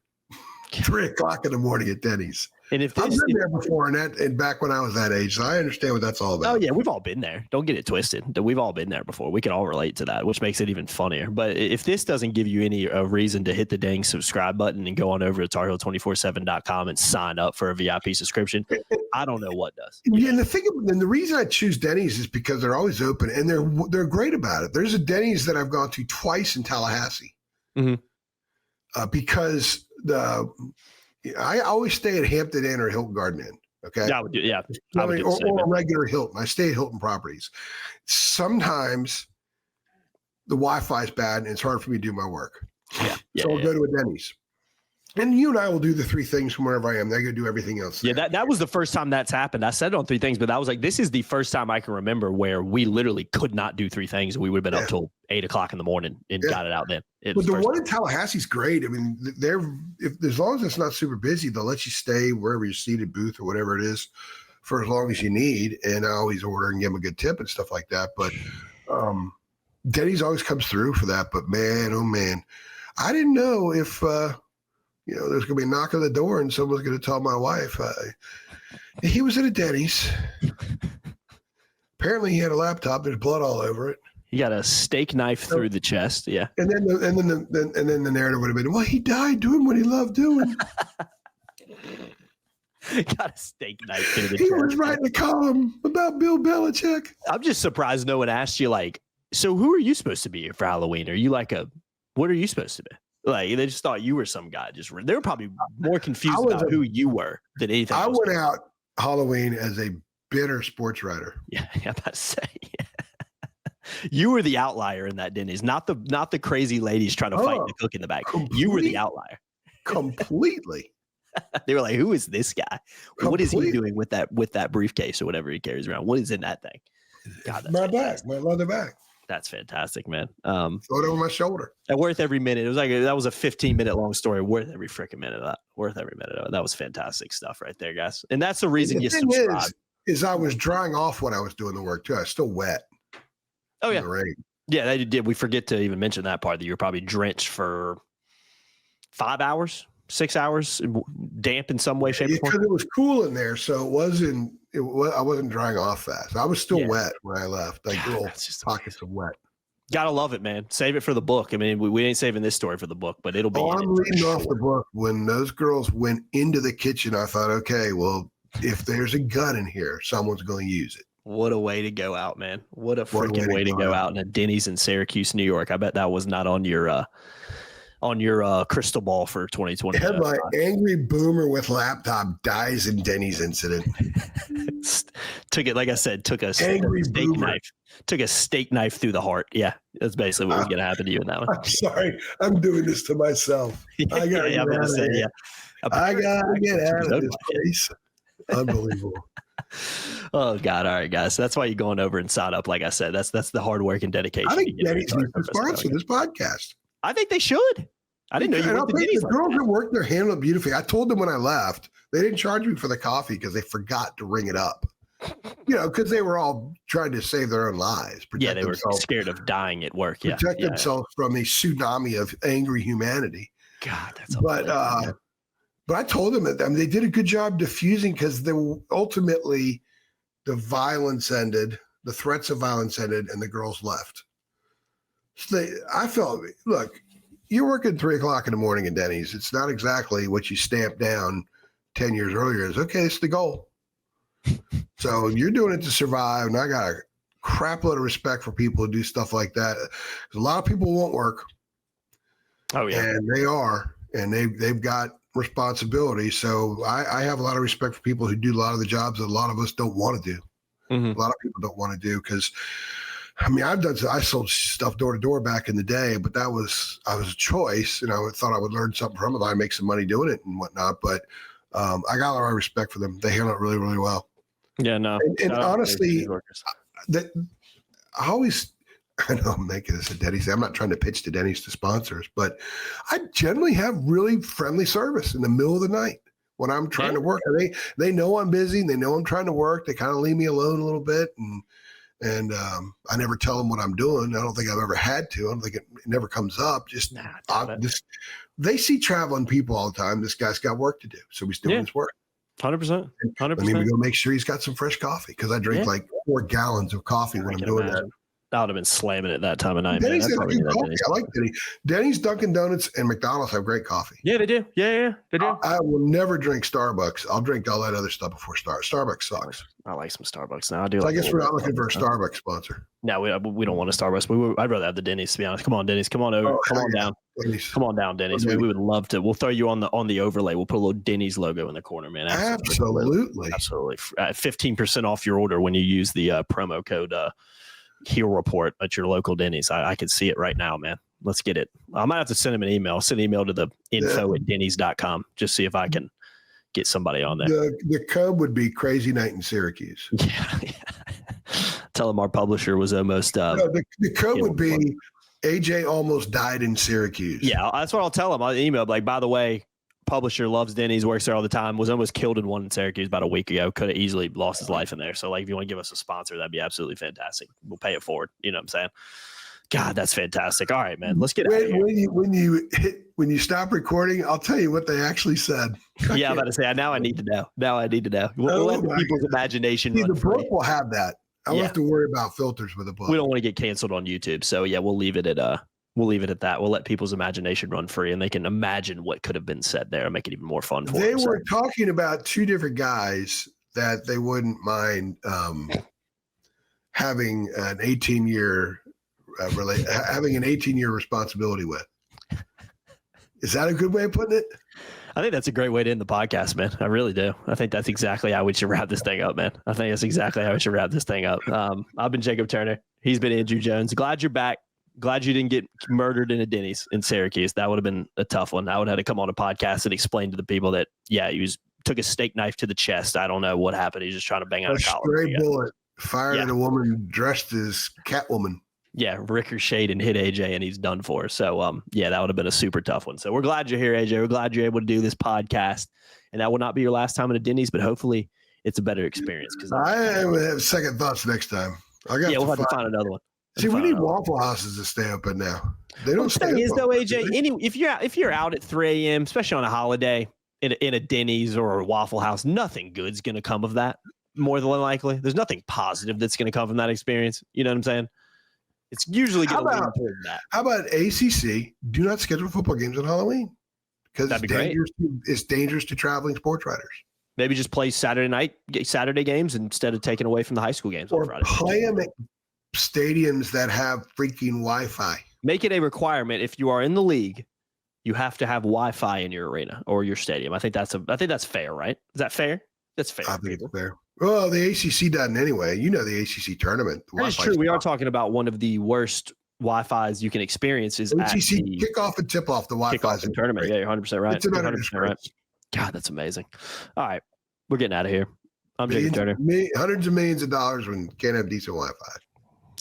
3:00 in the morning at Denny's. And if I've been there before, and back when I was that age, so I understand what that's all about. Oh yeah, we've all been there. Don't get it twisted. We've all been there before. We can all relate to that, which makes it even funnier. But if this doesn't give you any reason to hit the dang subscribe button and go on over to TarHeal247.com and sign up for a VIP subscription, I don't know what does. Yeah, and the reason I choose Denny's is because they're always open and they're great about it. There's a Denny's that I've gone to twice in Tallahassee, because I always stay at Hampton Inn or Hilton Garden Inn. Okay. Yeah, I would do. Yeah. Or a regular Hilton. I stay at Hilton properties. Sometimes the Wi-Fi is bad and it's hard for me to do my work. So I'll go to a Denny's. And you and I will do the three things from wherever I am. They're going to do everything else. Yeah, that was the first time that's happened. I said it on three things, but I was like, this is the first time I can remember where we literally could not do three things. We would have been up till 8:00 in the morning and got it out then. But the one in Tallahassee is great. I mean, as long as it's not super busy, they'll let you stay wherever you're seated, booth or whatever it is, for as long as you need. And I always order and give them a good tip and stuff like that. But Denny's always comes through for that. But man, oh man, I didn't know if there's going to be a knock on the door and someone's going to tell my wife he was at a Denny's. Apparently, he had a laptop. There's blood all over it. He got a steak knife through the chest. Yeah, and then the narrative would have been, well, he died doing what he loved doing. Got a steak knife through the chest. He was writing a column about Bill Belichick. I'm just surprised no one asked you, like, so who are you supposed to be for Halloween? Are you like what are you supposed to be? Like, they just thought you were some guy. They were probably more confused about who you were than anything else. I went out Halloween as a bitter sports writer. Yeah, I'm about to say. You were the outlier in that Denny's, not the crazy ladies trying to fight the cook in the back. You were the outlier. Completely. They were like, who is this guy? What is he doing with that briefcase or whatever he carries around? What is in that thing? God, that's my bag, my leather bag. That's fantastic, man. Throw it over my shoulder. Worth every minute. It was like that was a 15-minute long story. Worth every freaking minute of that. Worth every minute of it. That was fantastic stuff right there, guys. And that's the reason you subscribe. Is I was drying off when I was doing the work too. I was still wet. Oh yeah, in the rain. Yeah. They did. We forget to even mention that part that you were probably drenched for 5 hours, 6 hours, damp in some way, shape, or form. Because it was cool in there, so I wasn't drying off fast. I was still wet when I left, like little pockets of wet. Gotta love it, man. Save it for the book. I mean, we ain't saving this story for the book, but it'll be. I'm reading off the book. When those girls went into the kitchen, I thought, okay, well, if there's a gun in here, someone's going to use it. What a way to go out, man. What a freaking way to go out in a Denny's in Syracuse, New York. I bet that was not on your crystal ball for 2020. Headline: Angry boomer with laptop dies in Denny's incident. Took a steak knife through the heart. Yeah, that's basically what was going to happen to you in that one. I'm sorry, I'm doing this to myself. I gotta get out of here. I gotta get out of this place. Unbelievable. Oh God! All right, guys. So that's why you're going over and sign up. Like I said, that's the hard work and dedication. I think Denny's needs to sponsor this podcast. I think they should. I didn't know you worked at Denny's. The girls that worked there handled it beautifully. I told them when I left, they didn't charge me for the coffee because they forgot to ring it up. Because they were all trying to save their own lives. Yeah, they were scared of dying at work. Yeah, protect themselves from a tsunami of angry humanity. God, that's but I told them that they did a good job diffusing because ultimately the violence ended, the threats of violence ended, and the girls left. So I felt, look, you're working 3:00 in the morning in Denny's. It's not exactly what you stamped down 10 years earlier. It's okay. It's the goal. So you're doing it to survive. And I got a crap load of respect for people who do stuff like that. A lot of people won't work. Oh yeah. And they are, and they've got responsibility. So I have a lot of respect for people who do a lot of the jobs that a lot of us don't want to do. Mm-hmm. A lot of people don't want to do because I sold stuff door to door back in the day, but I was a choice, and I thought I would learn something from it. I make some money doing it and whatnot, but I got a lot of respect for them. They handle it really, really well. Yeah, no. And honestly, I know I'm making this a Denny's. I'm not trying to pitch to Denny's to sponsors, but I generally have really friendly service in the middle of the night when I'm trying to work. They know I'm busy. And they know I'm trying to work. They kind of leave me alone a little bit, and And I never tell them what I'm doing. I don't think I've ever had to. I don't think it never comes up. Just they see traveling people all the time. This guy's got work to do, so he's doing his work. 100%. 100%. I mean, we go make sure he's got some fresh coffee because I drink like 4 gallons of coffee when I'm doing that. I would have been slamming it that time of night. Denny's has good coffee. I like Denny's. Denny's, Dunkin' Donuts, and McDonald's have great coffee. Yeah, they do. Yeah, they do. I will never drink Starbucks. I'll drink all that other stuff before Starbucks sucks. I like some Starbucks now. I do. So like I guess we're not looking for a Starbucks sponsor. No, we don't want a Starbucks. I'd rather have the Denny's, to be honest. Come on, Denny's. Come on over. Come on down. Denny's. Come on down, Denny's. We would love to. We'll throw you on the overlay. We'll put a little Denny's logo in the corner, man. Absolutely. 15% off your order when you use the promo code Heel Report at your local Denny's. I can see it right now, man. Let's get it. I might have to send him an email. Send an email to the info@dennys.com. Just see if I can get somebody on there. The code would be Crazy Night in Syracuse. Yeah. Tell him our publisher was almost. The code would be AJ almost died in Syracuse. Yeah, that's what I'll tell him. I'll email like, by the way, publisher loves Denny's, works there all the time, was almost killed in one in Syracuse about a week ago. Could have easily lost his life in there. So, like, if you want to give us a sponsor, that'd be absolutely fantastic. We'll pay it forward. You know what I'm saying? God, that's fantastic. All right, man. Let's get out of here. When you stop recording, I'll tell you what they actually said. Yeah, I'm about to say, now I need to know. We'll let the people's imagination run the book will have that. I don't have to worry about filters with the book. We don't want to get canceled on YouTube. So, yeah, we'll leave it at that. We'll let people's imagination run free, and they can imagine what could have been said there and make it even more fun for them. They were talking about 2 different guys that they wouldn't mind having an 18-year having an 18-year responsibility with. Is that a good way of putting it? I think that's a great way to end the podcast, man. I really do. I think that's exactly how we should wrap this thing up, man. I've been Jacob Turner. He's been Andrew Jones. Glad you're back. Glad you didn't get murdered in a Denny's in Syracuse. That would have been a tough one. I would have had to come on a podcast and explain to the people that, took a steak knife to the chest. I don't know what happened. He's just trying to bang out a collar. Stray bullet fired at a woman dressed as Catwoman. Yeah, ricocheted and hit AJ, and he's done for. So, that would have been a super tough one. So we're glad you're here, AJ. We're glad you're able to do this podcast. And that will not be your last time at a Denny's, but hopefully it's a better experience. Because I have second thoughts next time. We'll have to find another one. See, we need Waffle Houses to stay open now. They don't stay open. Though, AJ, if you're out at 3 a.m., especially on a holiday in a Denny's or a Waffle House, nothing good's going to come of that. More than likely, there's nothing positive that's going to come from that experience. You know what I'm saying? It's usually going to lean toward that. How about ACC? Do not schedule football games on Halloween because it's dangerous to traveling sports writers. Maybe just play Saturday games instead of taking away from the high school games on Friday. Play them at stadiums that have freaking Wi-Fi. Make it a requirement. If you are in the league, you have to have Wi-Fi in your arena or your stadium. I think that's fair, right? Is that fair? That's fair. I think it's fair. Well, the ACC doesn't anyway. You know the ACC tournament. That's true. We are talking about one of the worst Wi-Fi's you can experience is ACC kickoff and tip-off the Wi-Fi tournament. Yeah, you're 100% right. It's another 100% right. God, that's amazing. All right, we're getting out of here. I'm Jacob Turner. Hundreds of millions of dollars when you can't have decent Wi-Fi.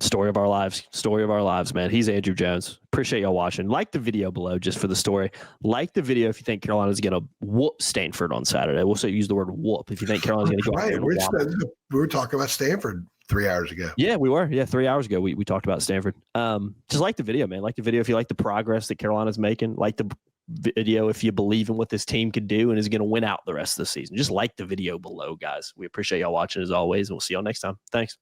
Story of our lives, man. He's Andrew Jones. Appreciate y'all watching. Like the video below just for the story. Like the video if you think Carolina's going to whoop Stanford on Saturday. We'll say use the word whoop if you think Carolina's going to go out there. We were talking about Stanford 3 hours ago. Yeah, we were. Yeah, 3 hours ago we talked about Stanford. Just like the video, man. Like the video if you like the progress that Carolina's making. Like the video if you believe in what this team could do and is going to win out the rest of the season. Just like the video below, guys. We appreciate y'all watching as always, and we'll see y'all next time. Thanks.